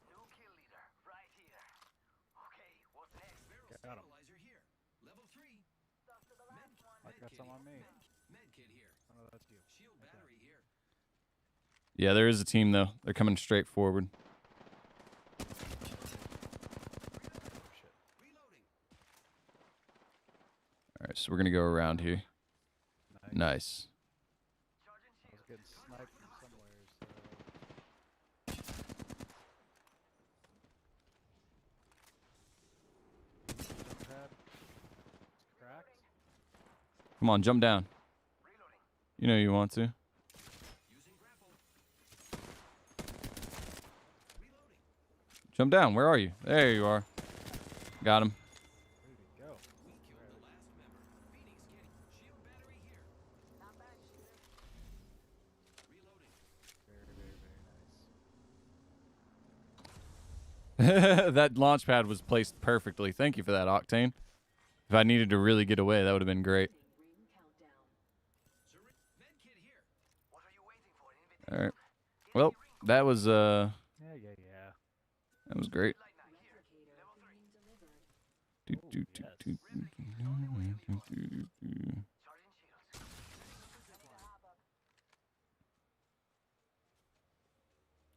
New kill leader, right here. Okay, what's next? Barrel Got 'em. stabilizer here. Level 3. I got some on me. Med kit here. Oh, that's you. Shield Okay. battery here. Yeah, there is a team though. They're coming straight forward. Oh, shit. Reloading. Alright, so we're gonna go around here. Nice. Nice. I was getting sniped from somewhere, so. Jump pad. It's cracked. Come on, jump down. You know you want to. Using grapple. Reloading. Jump down. Where are you? There you are. Got him. Where'd he go? We killed the last member. Phoenix kitty. Shield battery here. Reloading. Very, very, very nice. That launch pad was placed perfectly. Thank you for that, Octane. If I needed to really get away, that would have been great. What are you waiting for? Invitation? All right. Well, that was Yeah. that was great. Light knight here. Level 3. Do, Oh, do, do, yes. do, Charging shields.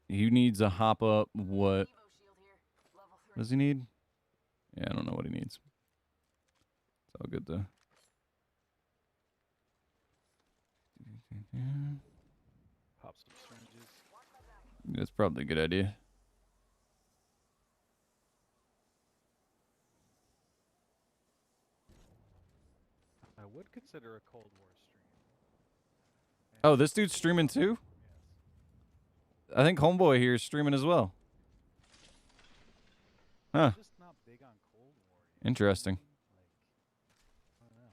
He needs a hop up. What does he need? Yeah, I don't know what he needs. It's all good though. Pop some syringes. That's probably a good idea. I would consider a Cold War stream. Oh, this dude's streaming too? Yes. I think Homeboy here is streaming as well. Huh. I'm just not big on Cold War. Interesting. I don't know.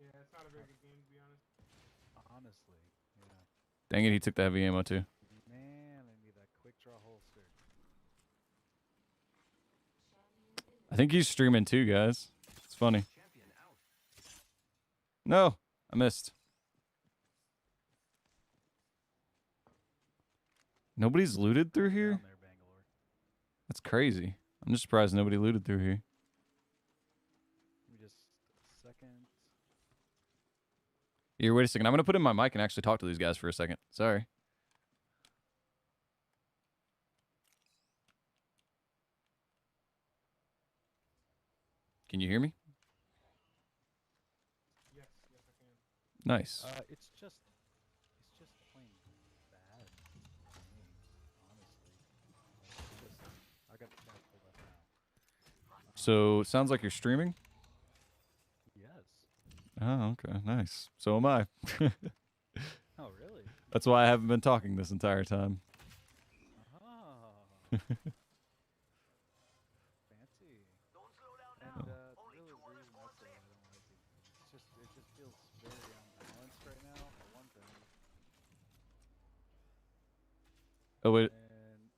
Yeah, it's not a very good game to be honest. Honestly, yeah. Dang it, he took the heavy ammo too. Man, I need that quick draw holster. I think he's streaming too, guys. It's funny. No, I missed. Nobody's looted through here? Down there, Bangalore. That's crazy. I'm just surprised nobody looted through here. Give me just a second. Here, wait a second. I'm going to put in my mic and actually talk to these guys for a second. Sorry. Can you hear me? Yes, yes I can. Nice. It's just plain bad game, honestly. I got the chat pulled up now. So, it sounds like you're streaming? Yes. Oh, okay. Nice. So am I. Oh, really? That's why I haven't been talking this entire time. Oh. Fancy. Don't slow down And now. the Only real 200 reason I squads say I left. don't like it, it just feels very unbalanced right now, for one thing. Oh, wait. And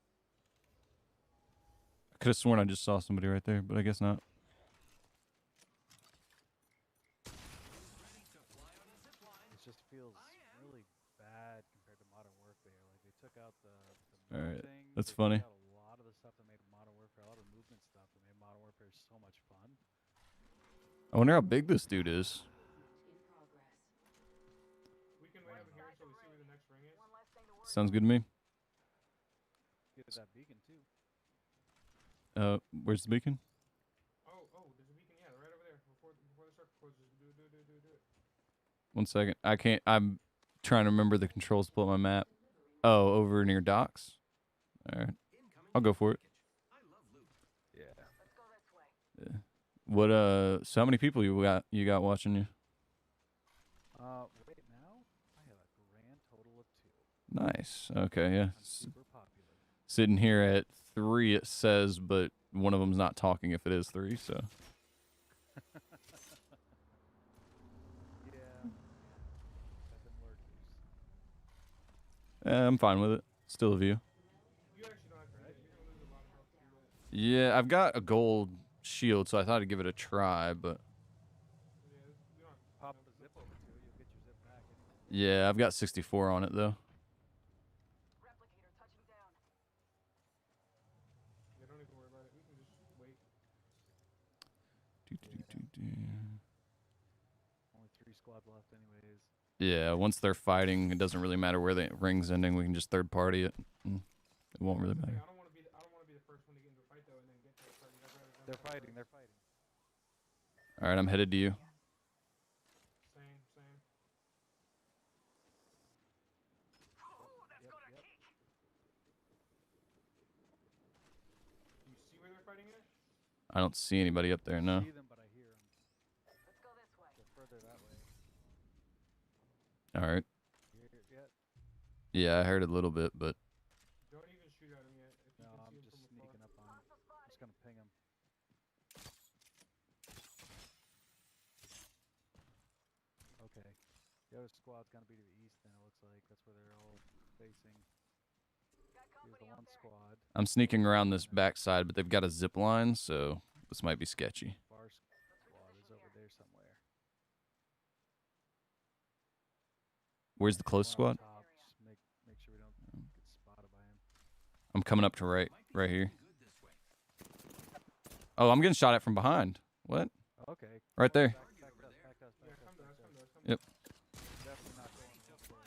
I could have sworn I just saw somebody right there, but I guess not. it just feels really bad compared to Modern Warfare. Like they took out the move Alright, thing. that's they funny. Took out a lot of the stuff that made Modern Warfare, a lot of movement stuff that made Modern Warfare so much fun. I wonder how big this dude is. We can wait over here until we see where the next ring is. One less thing to worry Sounds good to me. Get that beacon too. Where's the beacon? Oh, there's a beacon, yeah, right over there. Before the circle closes. Do it. One second. I can't. I'm trying to remember the controls to pull up my map. Oh, over near docks. All right. I'll go for it. Yeah. Let's go this way. Yeah. What? So how many people you got watching you? Right now I have a grand total of 2. Nice. Okay. Yeah. I'm super popular. Sitting here at 3, it says, but one of them's not talking if it is 3. So. Yeah. Got them lurkers. I'm fine with it. Still a view. You actually don't have to do that. You're gonna lose a lot of health to do that. Yeah, I've got a gold shield, so I thought I'd give it a try, but Yeah, we don't have Pop a zip over to it, you'll get your zip back anyway. yeah, I've got 64 on it though. Replicator touching down. Yeah, don't even worry about it. We can just wait. Only 3 squads left anyways. Yeah, once they're fighting, it doesn't really matter where the ring's ending. We can just third party it. It won't really That's the thing, matter. I don't want to be the first one to get into a fight though, and then get to the party. I'd rather them They're fight fighting, first. they're fighting. All right, I'm headed to you. Same. Ooh, that's gonna Yep. kick. You see where they're fighting at? I don't see anybody up there. No. See them, but I hear them. Let's go this way. They're further that way. All right. Yep. Yeah, I heard a little bit, but Don't even shoot at him yet. If you No, can I'm see him just from afar. sneaking up on him. Hostile I'm just spotted. gonna ping him. Okay. The other squad's gonna be to the east then, it looks like. That's where they're all facing. Got Here's the company up one there. squad. I'm sneaking around this backside, but they've got a zip line, so this might be sketchy. Far squad is over Where's the close One on squad? top, just make sure we don't get spotted by him. I'm coming up to right here. Oh, I'm getting shot at from behind. What? Okay. Right there. Back us, back us, Yeah, back us, come to us, back come us. to us, come to Yep. us. Definitely not going real quick.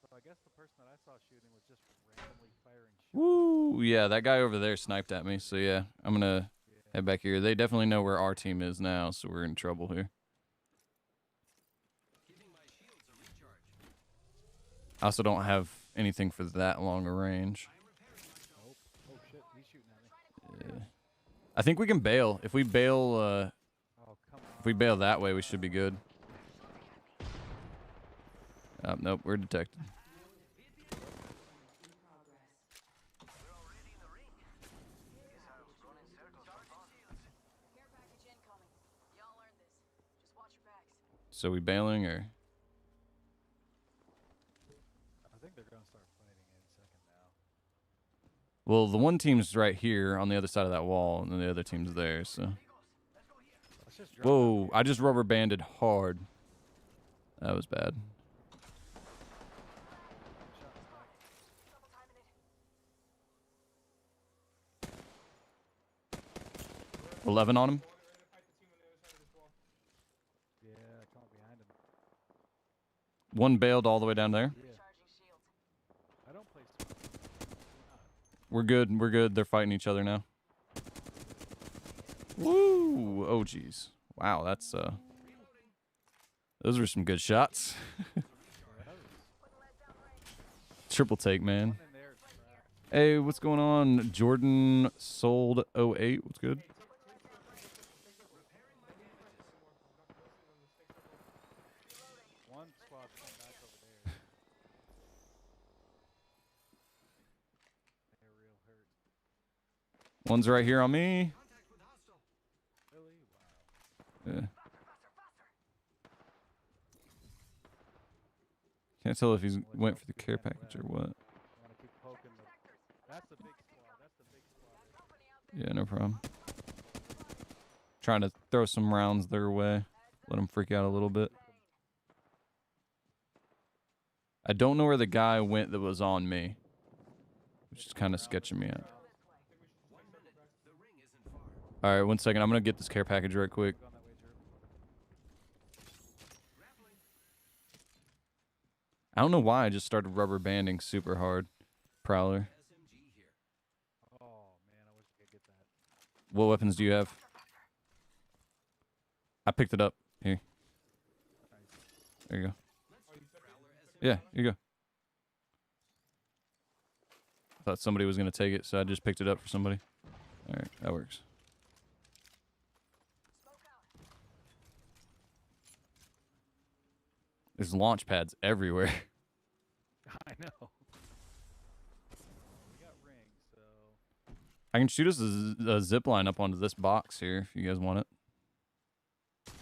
So I guess the person that I saw shooting was just randomly firing shots. Woo! Yeah, that guy over there sniped at me. So yeah, I'm gonna Yeah. head back here. They definitely know where our team is now, so we're in trouble here. I also don't have anything for that long a range. Nope. Oh shit, he's shooting at me. Yeah. I think we can bail. If we bail, Oh come on. if we bail that way, we should be good. Nope, we're detected. We're already in the ring. Guess I'll run in circles for fun. Care package incoming. Y'all earned this. Just watch your backs. So we bailing or? I think they're gonna start fighting any second now. Well, the one team's right here on the other side of that wall, and then the other team's there. So. Let's just drop Whoa! I just rubber banded hard. That was bad. shot in the back. Double timing it. 11 on him. We're gonna fight the team on the other side of this wall. Yeah, come up behind him. One bailed all the way down there. Yeah. Charging shields. I don't play smart. We're good. We're good. They're fighting each other now. Woo! Oh, geez. Wow, that's those were some good shots. Triple take, man. One in there is cracked. Hey, what's going on? Jordan sold 08. What's good? One squad's come back over there. They're real hurt. One's right here on me. Really? Wow. Yeah. Can't tell if he's went for the care package or what. I want to keep poking the. That's the big squad. That's the big squad. Yeah, no problem. Trying to throw some rounds their way. Let them freak out a little bit. I don't know where the guy went that was on me, which is kind of sketching me out. All right, 1 second. I'm going to get this care package right quick. Gone that way, Drew. I don't know why I just started rubber banding super hard. Prowler. Oh man, I wish I could get that. What weapons do you have? I picked it up. Here. There you go. Yeah, here you go. Thought somebody was going to take it, so I just picked it up for somebody. All right, that works. There's launch pads everywhere. I know. We got rings, so I can shoot us a zip line up onto this box here if you guys want it. oh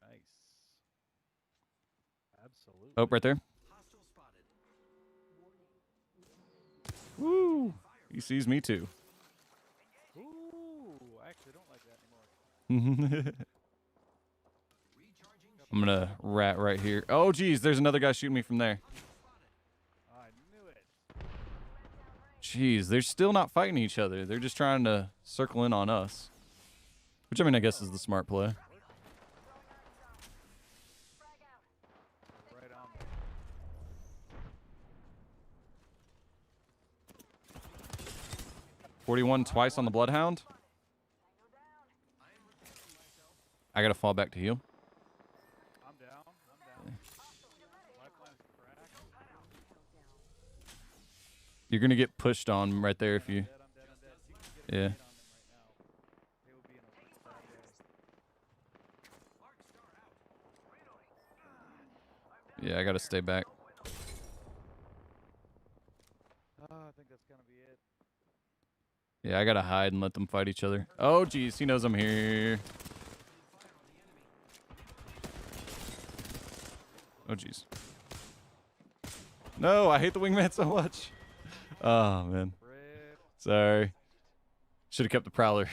nice. Absolutely. Oh, right there. Woo! He sees me too. Ooh, I actually don't like that anymore. I'm gonna rat right here. Oh, geez, there's another guy shooting me from there. I knew it. Jeez, they're still not fighting each other. They're just trying to circle in on us. Which, I mean, I guess is the smart play. Right on me. 41 twice on the Bloodhound. I gotta fall back to heal. I'm down. I'm down. Lifeline's cracked. You're gonna get pushed on right there if you. I'm dead. I'm dead. You can get a Yeah. hit on them right now. They will be in a bad way. Yeah, I gotta stay back. I think that's gonna be it. Yeah, I gotta hide and let them fight each other. Oh, geez, he knows I'm here. Oh, geez. No, I hate the wingman so much. Oh, man. Rip. Sorry. Should have kept the Prowler.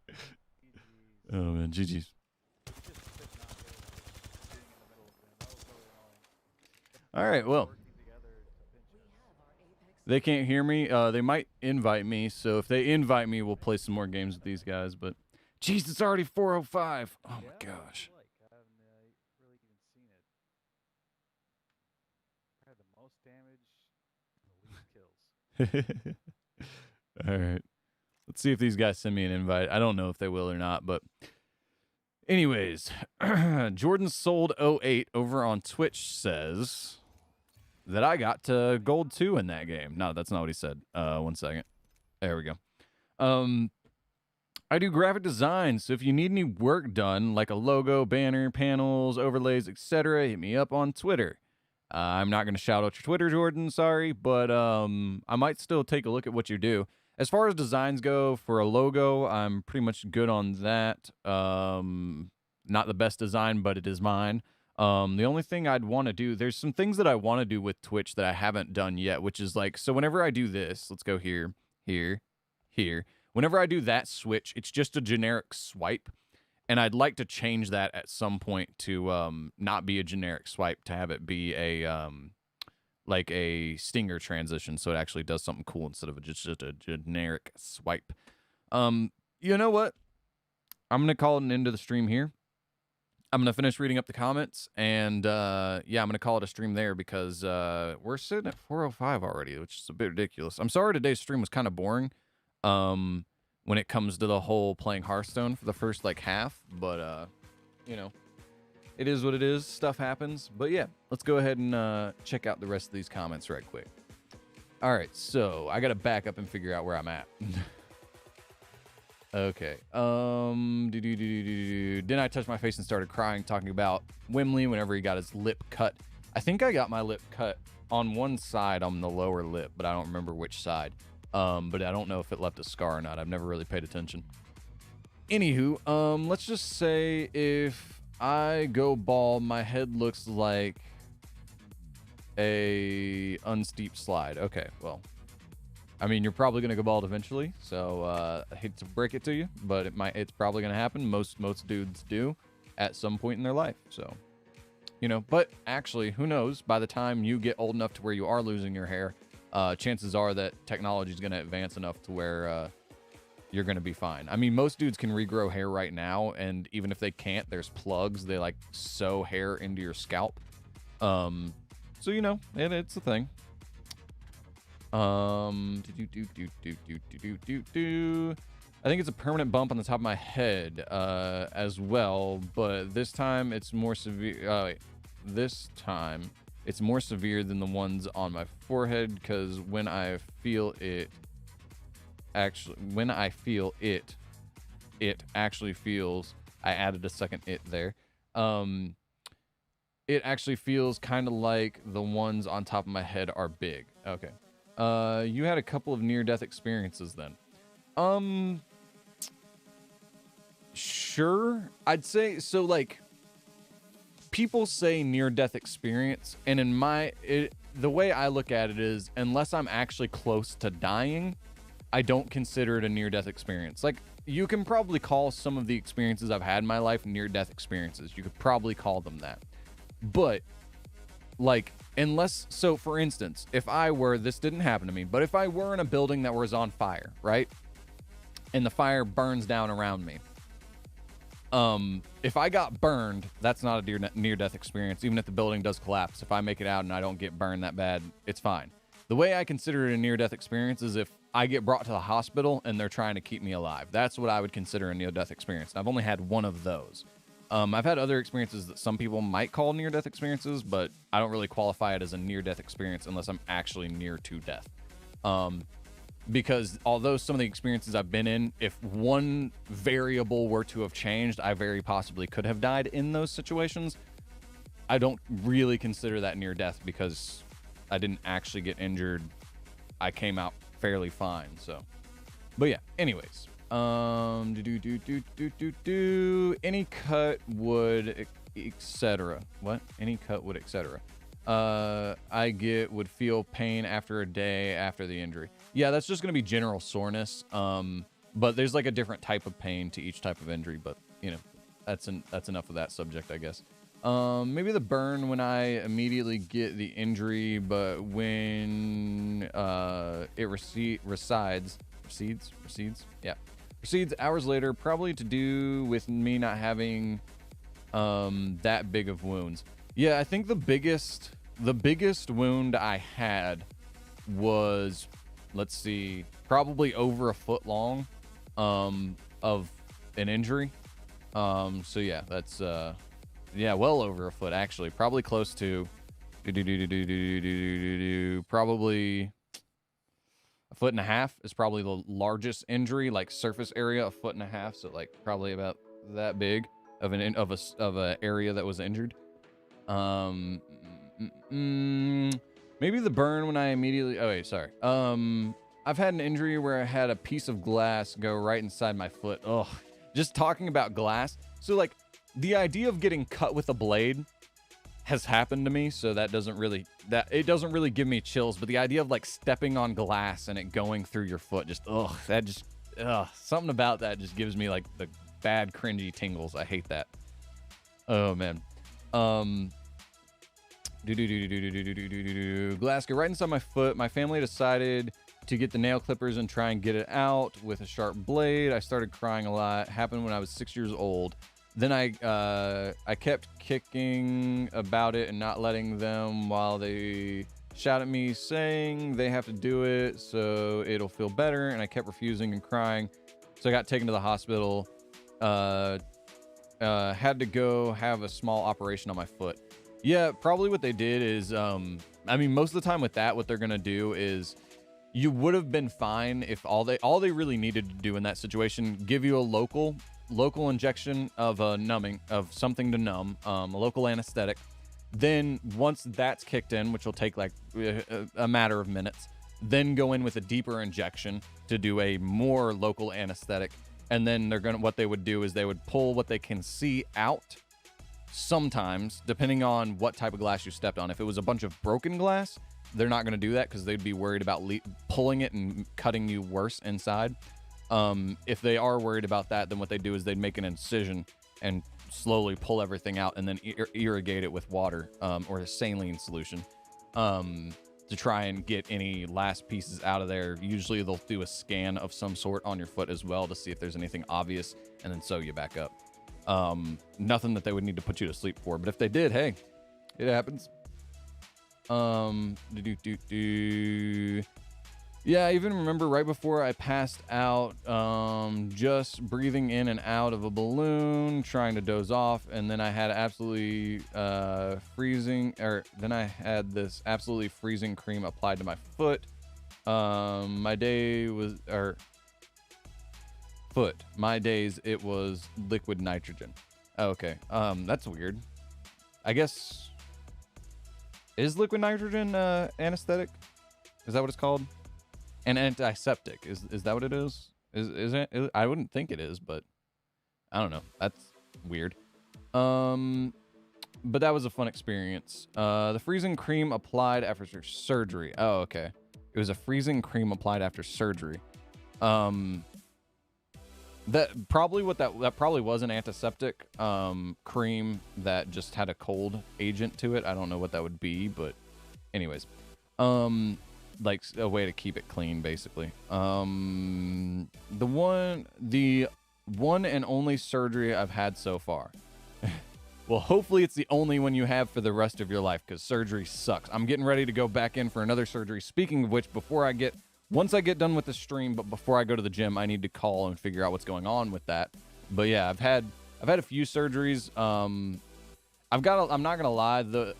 GG's. Oh, man. GG's. Just could not get it. Being in the middle of them. That was really annoying. All right, well. Working together to pinch us. They can't hear me. They might invite me. So if they invite me, we'll play some more games with these guys. But, jeez, it's already 4:05. Oh, my gosh. Like, I haven't really even seen it. I had the most damage, the least kills. All right. Let's see if these guys send me an invite. I don't know if they will or not, but anyways, Jordan Sold 08 over on Twitch says that I got to gold 2 in that game. No, that's not what he said. 1 second. There we go. I do graphic design, so if you need any work done, like a logo, banner, panels, overlays, etc., hit me up on Twitter. I'm not going to shout out your Twitter, Jordan, sorry, but I might still take a look at what you do. As far as designs go, for a logo, I'm pretty much good on that. Not the best design, but it is mine. The only thing I'd want to do, there's some things that I want to do with Twitch that I haven't done yet, which is like, so whenever I do this, let's go here, here, here. Whenever I do that switch, it's just a generic swipe. And I'd like to change that at some point to not be a generic swipe, to have it be a like a stinger transition, so it actually does something cool instead of just a generic swipe. You know what? I'm gonna call it an end to the stream here. I'm gonna finish reading up the comments, and yeah, I'm gonna call it a stream there because we're sitting at 4:05 already, which is a bit ridiculous. I'm sorry today's stream was kind of boring. When it comes to the whole playing Hearthstone for the first like half, but you know, it is what it is. Stuff happens. But yeah, let's go ahead and check out the rest of these comments right quick. All right, so I gotta back up and figure out where I'm at. Okay. Then I touched my face and started crying, talking about Wimley whenever he got his lip cut. I think I got my lip cut on one side on the lower lip, but I don't remember which side. But I don't know if it left a scar or not. I've never really paid attention. Anywho, let's just say if I go bald, my head looks like a unsteep slide. Okay, well, I mean, you're probably gonna go bald eventually, so I hate to break it to you, but it's probably gonna happen. Most dudes do at some point in their life, so you know. But actually, who knows? By the time you get old enough to where you are losing your hair, chances are that technology is gonna advance enough to where you're gonna be fine. I mean, most dudes can regrow hair right now, and even if they can't, there's plugs. They like sew hair into your scalp. So you know, it's a thing. I think it's a permanent bump on the top of my head as well, but this time it's more severe. This time it's more severe than the ones on my forehead, because when I feel it actually feels. I added a second "it" there. It actually feels kind of like the ones on top of my head are big. Okay. You had a couple of near-death experiences then. Sure. I'd say, so like, people say near-death experience, and in the way I look at it is, unless I'm actually close to dying, I don't consider it a near-death experience. Like, you can probably call some of the experiences I've had in my life near-death experiences. You could probably call them that. But, like, unless, so for instance, if I were, this didn't happen to me, but if I were in a building that was on fire, right? And the fire burns down around me. If I got burned, that's not a near-death experience, even if the building does collapse. If I make it out and I don't get burned that bad, it's fine. The way I consider it a near-death experience is if I get brought to the hospital and they're trying to keep me alive. That's what I would consider a near-death experience. And I've only had one of those. I've had other experiences that some people might call near-death experiences, but I don't really qualify it as a near-death experience unless I'm actually near to death. Because although some of the experiences I've been in, if one variable were to have changed, I very possibly could have died in those situations. I don't really consider that near-death because I didn't actually get injured. I came out fairly fine, so. But yeah, anyways. Any cut would, etc. What? Any cut would, etc. Would feel pain after a day after the injury. Yeah, that's just gonna be general soreness. But there's like a different type of pain to each type of injury. But you know, that's enough of that subject, I guess. Maybe the burn when I immediately get the injury, but when it recedes hours later, probably to do with me not having that big of wounds. Yeah, I think the biggest wound I had was, let's see, probably over a foot long of an injury. So yeah, that's yeah, well over a foot actually, probably close to probably a foot and a half is probably the largest injury, like surface area, a foot and a half, so like probably about that big of a area that was injured. Maybe the burn when I immediately, oh wait, sorry. I've had an injury where I had a piece of glass go right inside my foot. Ugh, just talking about glass. So like the idea of getting cut with a blade has happened to me, so it doesn't really give me chills, but the idea of like stepping on glass and it going through your foot, just something about that just gives me like the bad cringy tingles. I hate that. Oh man. Glass go right inside my foot. My family decided to get the nail clippers and try and get it out with a sharp blade. I started crying a lot. Happened when I was 6 years old. Then I kept kicking about it and not letting them while they shout at me saying they have to do it so it'll feel better, and I kept refusing and crying. So I got taken to the hospital. Had to go have a small operation on my foot. Yeah, probably what they did is, I mean, most of the time with that, what they're gonna do is, you would have been fine if all they really needed to do in that situation, give you a local injection of a numbing, of something to numb, a local anesthetic. Then once that's kicked in, which will take like a matter of minutes, then go in with a deeper injection to do a more local anesthetic. And then what they would do is they would pull what they can see out. Sometimes, depending on what type of glass you stepped on. If it was a bunch of broken glass, they're not going to do that because they'd be worried about pulling it and cutting you worse inside. If they are worried about that, then what they do is they'd make an incision and slowly pull everything out and then irrigate it with water or a saline solution to try and get any last pieces out of there. Usually they'll do a scan of some sort on your foot as well to see if there's anything obvious and then sew you back up. Nothing that they would need to put you to sleep for, but if they did, hey, it happens. Yeah, I even remember right before I passed out, just breathing in and out of a balloon, trying to doze off, and then I had then I had this absolutely freezing cream applied to my foot. My days, it was liquid nitrogen. Oh, okay. That's weird. I guess, is liquid nitrogen anesthetic? Is that what it's called? An antiseptic. Is that what it is? Is it? I wouldn't think it is, but I don't know. That's weird. But that was a fun experience. The freezing cream applied after surgery. Oh, okay. It was a freezing cream applied after surgery. That probably was an antiseptic cream that just had a cold agent to it. I don't know what that would be, but anyways, like a way to keep it clean, basically. The one and only surgery I've had so far. Well, hopefully it's the only one you have for the rest of your life, because surgery sucks. I'm getting ready to go back in for another surgery. Speaking of which, once I get done with the stream, but before I go to the gym, I need to call and figure out what's going on with that. But yeah, I've had a few surgeries. I'm not gonna lie, the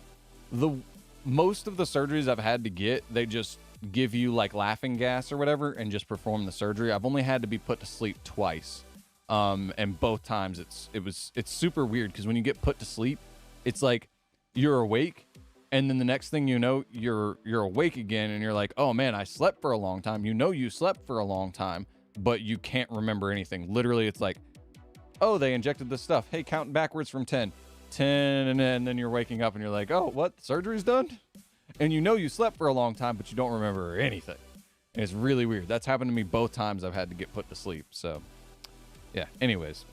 most of the surgeries I've had to get, they just give you like laughing gas or whatever and just perform the surgery. I've only had to be put to sleep twice. And both times it's super weird, because when you get put to sleep, it's like you're awake, and then the next thing you know, you're awake again, and you're like, oh man, I slept for a long time. You know you slept for a long time, but you can't remember anything. Literally, it's like, oh, they injected this stuff. Hey, counting backwards from 10, and then you're waking up and you're like, oh, what? Surgery's done? And you know you slept for a long time, but you don't remember anything. And it's really weird. That's happened to me both times I've had to get put to sleep. So, yeah. Anyways,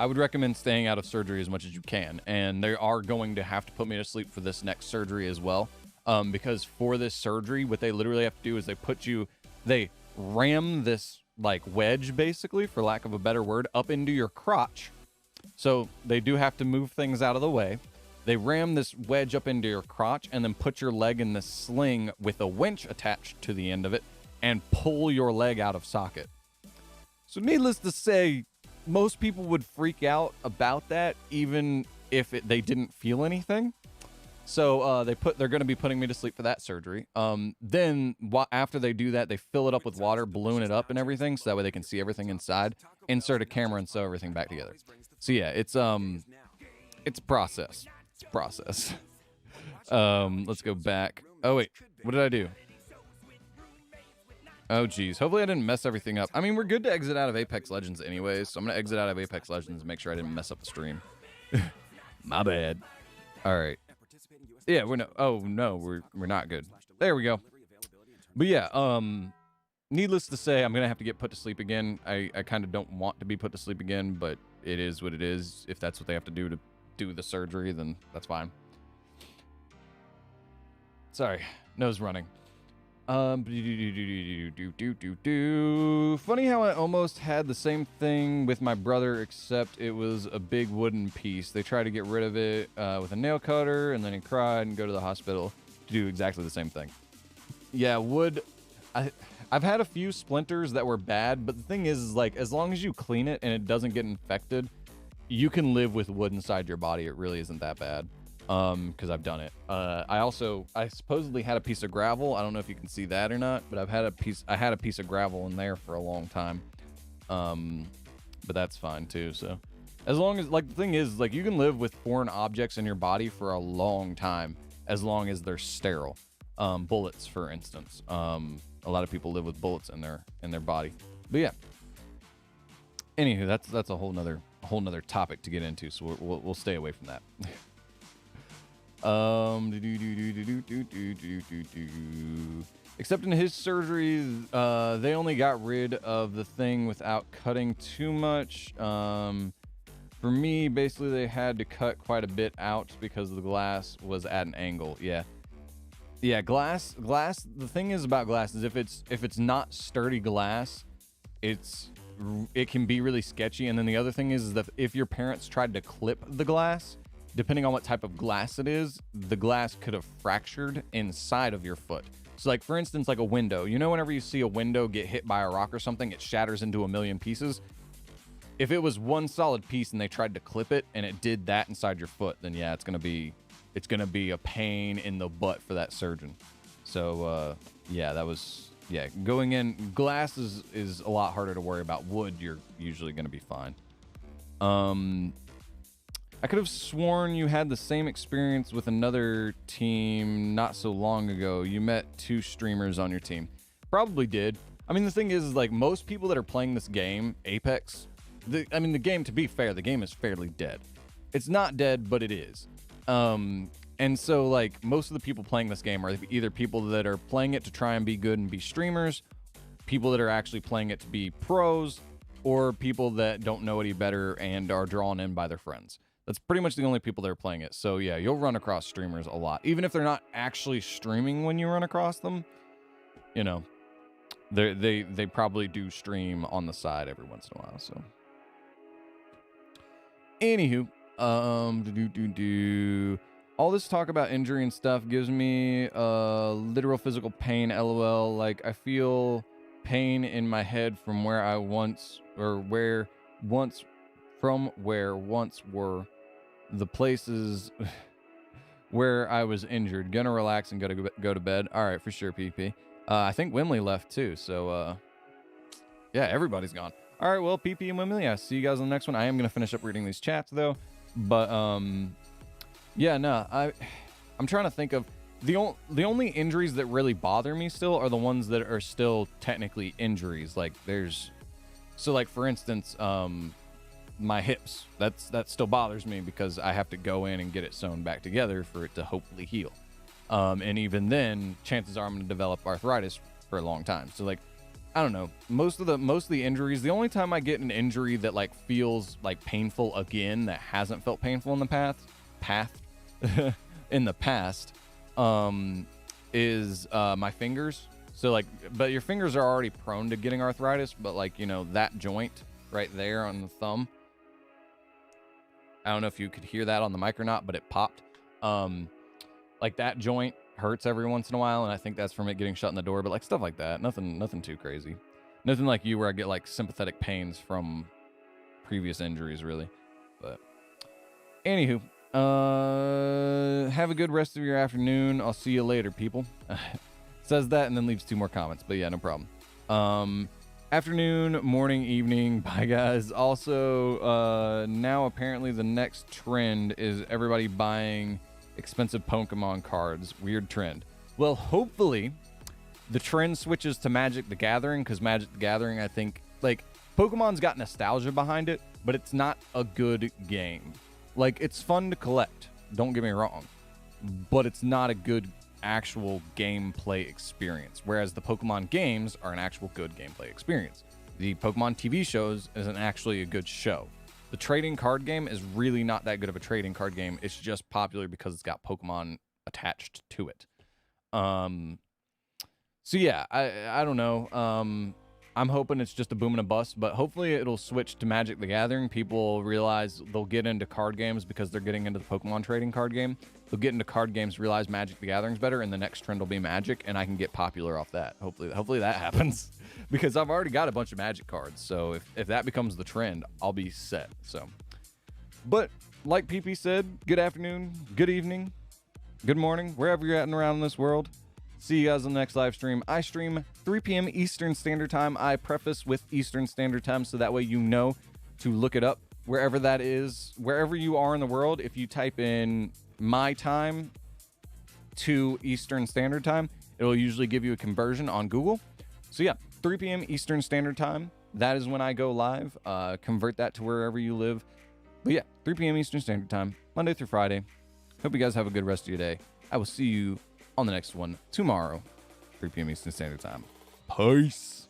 I would recommend staying out of surgery as much as you can. And they are going to have to put me to sleep for this next surgery as well. Because for this surgery, what they literally have to do is they ram this like wedge, basically, for lack of a better word, up into your crotch. So they do have to move things out of the way. They ram this wedge up into your crotch and then put your leg in this sling with a winch attached to the end of it and pull your leg out of socket. So needless to say, most people would freak out about that even if they didn't feel anything. So they're going to be putting me to sleep for that surgery. Then after they do that, they fill it up with water, balloon it up and everything, so that way they can see everything inside. Insert a camera and sew everything back together. So yeah, it's a process. It's a process. Let's go back. Oh wait, what did I do? Oh geez, hopefully I didn't mess everything up. I mean, we're good to exit out of Apex Legends anyways, so I'm gonna exit out of Apex Legends and make sure I didn't mess up the stream. My bad. All right. Yeah, we're not good. There we go. But yeah, needless to say, I'm gonna have to get put to sleep again. I kind of don't want to be put to sleep again, but it is what it is. If that's what they have to do the surgery, then that's fine. Sorry, nose running. Funny how I almost had the same thing with my brother, except it was a big wooden piece. They tried to get rid of it with a nail cutter, and then he cried and go to the hospital to do exactly the same thing. Yeah, wood. I've had a few splinters that were bad, but the thing is like, as long as you clean it and it doesn't get infected, you can live with wood inside your body. It really isn't that bad. Because I've done it. I supposedly had a piece of gravel. I don't know if you can see that or not, but I had a piece of gravel in there for a long time. But that's fine too. So as long as, like, the thing is, like, you can live with foreign objects in your body for a long time, as long as they're sterile. Bullets, for instance. A lot of people live with bullets in their body. But yeah. Anywho, that's a whole nother topic to get into. So we'll stay away from that. Except in his surgery, they only got rid of the thing without cutting too much. For me, basically, they had to cut quite a bit out because the glass was at an angle. Yeah, glass. The thing is about glass is if it's not sturdy glass, it can be really sketchy. And then the other thing is that if your parents tried to clip the glass, depending on what type of glass it is, the glass could have fractured inside of your foot. So like, for instance, like a window, you know, whenever you see a window get hit by a rock or something, it shatters into a million pieces. If it was one solid piece and they tried to clip it and it did that inside your foot, then yeah, it's going to be a pain in the butt for that surgeon. So, going in, glass is a lot harder to worry about. Wood, you're usually going to be fine. I could have sworn you had the same experience with another team not so long ago. You met 2 streamers on your team. Probably did. I mean, the thing is like, most people that are playing this game, Apex, the game, to be fair, the game is fairly dead. It's not dead, but it is. And so, like, most of the people playing this game are either people that are playing it to try and be good and be streamers, people that are actually playing it to be pros, or people that don't know any better and are drawn in by their friends. That's pretty much the only people that are playing it. So yeah, you'll run across streamers a lot. Even if they're not actually streaming when you run across them, you know, they probably do stream on the side every once in a while. So anywho, all this talk about injury and stuff gives me literal physical pain, lol. Like, I feel pain in my head from where once were the places where I was injured. Gonna relax and go to bed. All right, for sure, PP. I think Wimley left too, so yeah, everybody's gone. All right, well, PP and Wimley, yeah, see you guys on the next one. I am gonna finish up reading these chats though, but yeah, no, I'm trying to think of the only injuries that really bother me still are the ones that are still technically injuries. Like, like, for instance, my hips, that still bothers me because I have to go in and get it sewn back together for it to hopefully heal. And even then, chances are I'm going to develop arthritis for a long time. So like, I don't know. Most of the injuries, the only time I get an injury that like feels like painful again that hasn't felt painful in the past in the past is my fingers. So like, but your fingers are already prone to getting arthritis, but like, you know, that joint right there on the thumb, I don't know if you could hear that on the mic or not, but it popped. Like that joint hurts every once in a while, and I think that's from it getting shut in the door, but like stuff like that, nothing too crazy. Nothing like you where I get like sympathetic pains from previous injuries really. But anywho, have a good rest of your afternoon. I'll see you later, people. Says that and then leaves 2 more comments, but yeah, no problem. Afternoon, morning, evening. Bye, guys. Also, now apparently the next trend is everybody buying expensive Pokemon cards. Weird trend. Well, hopefully the trend switches to Magic the Gathering, because Magic the Gathering, I think, like, Pokemon's got nostalgia behind it, but it's not a good game. Like, it's fun to collect, don't get me wrong, but it's not a good actual gameplay experience, whereas the Pokemon games are an actual good gameplay experience. The Pokemon TV shows isn't actually a good show. The trading card game is really not that good of a trading card game. It's just popular because it's got Pokemon attached to it. So yeah, I don't know. I'm hoping it's just a boom and a bust, but hopefully it'll switch to Magic the Gathering. People realize they'll get into card games because they're getting into the Pokemon trading card game. They'll get into card games, realize Magic the Gathering's better, and the next trend will be Magic, and I can get popular off that. Hopefully that happens, because I've already got a bunch of Magic cards. So if that becomes the trend, I'll be set. So, but like PP said, good afternoon, good evening, good morning, wherever you're at and around this world. See you guys on the next live stream. I stream 3 p.m. Eastern Standard Time. I preface with Eastern Standard Time, so that way you know to look it up wherever that is, wherever you are in the world. If you type in my time to Eastern Standard Time, it will usually give you a conversion on Google. So yeah, 3 p.m. Eastern Standard Time. That is when I go live. Convert that to wherever you live. But yeah, 3 p.m. Eastern Standard Time, Monday through Friday. Hope you guys have a good rest of your day. I will see you on the next one tomorrow, 3 p.m. Eastern Standard Time. Peace.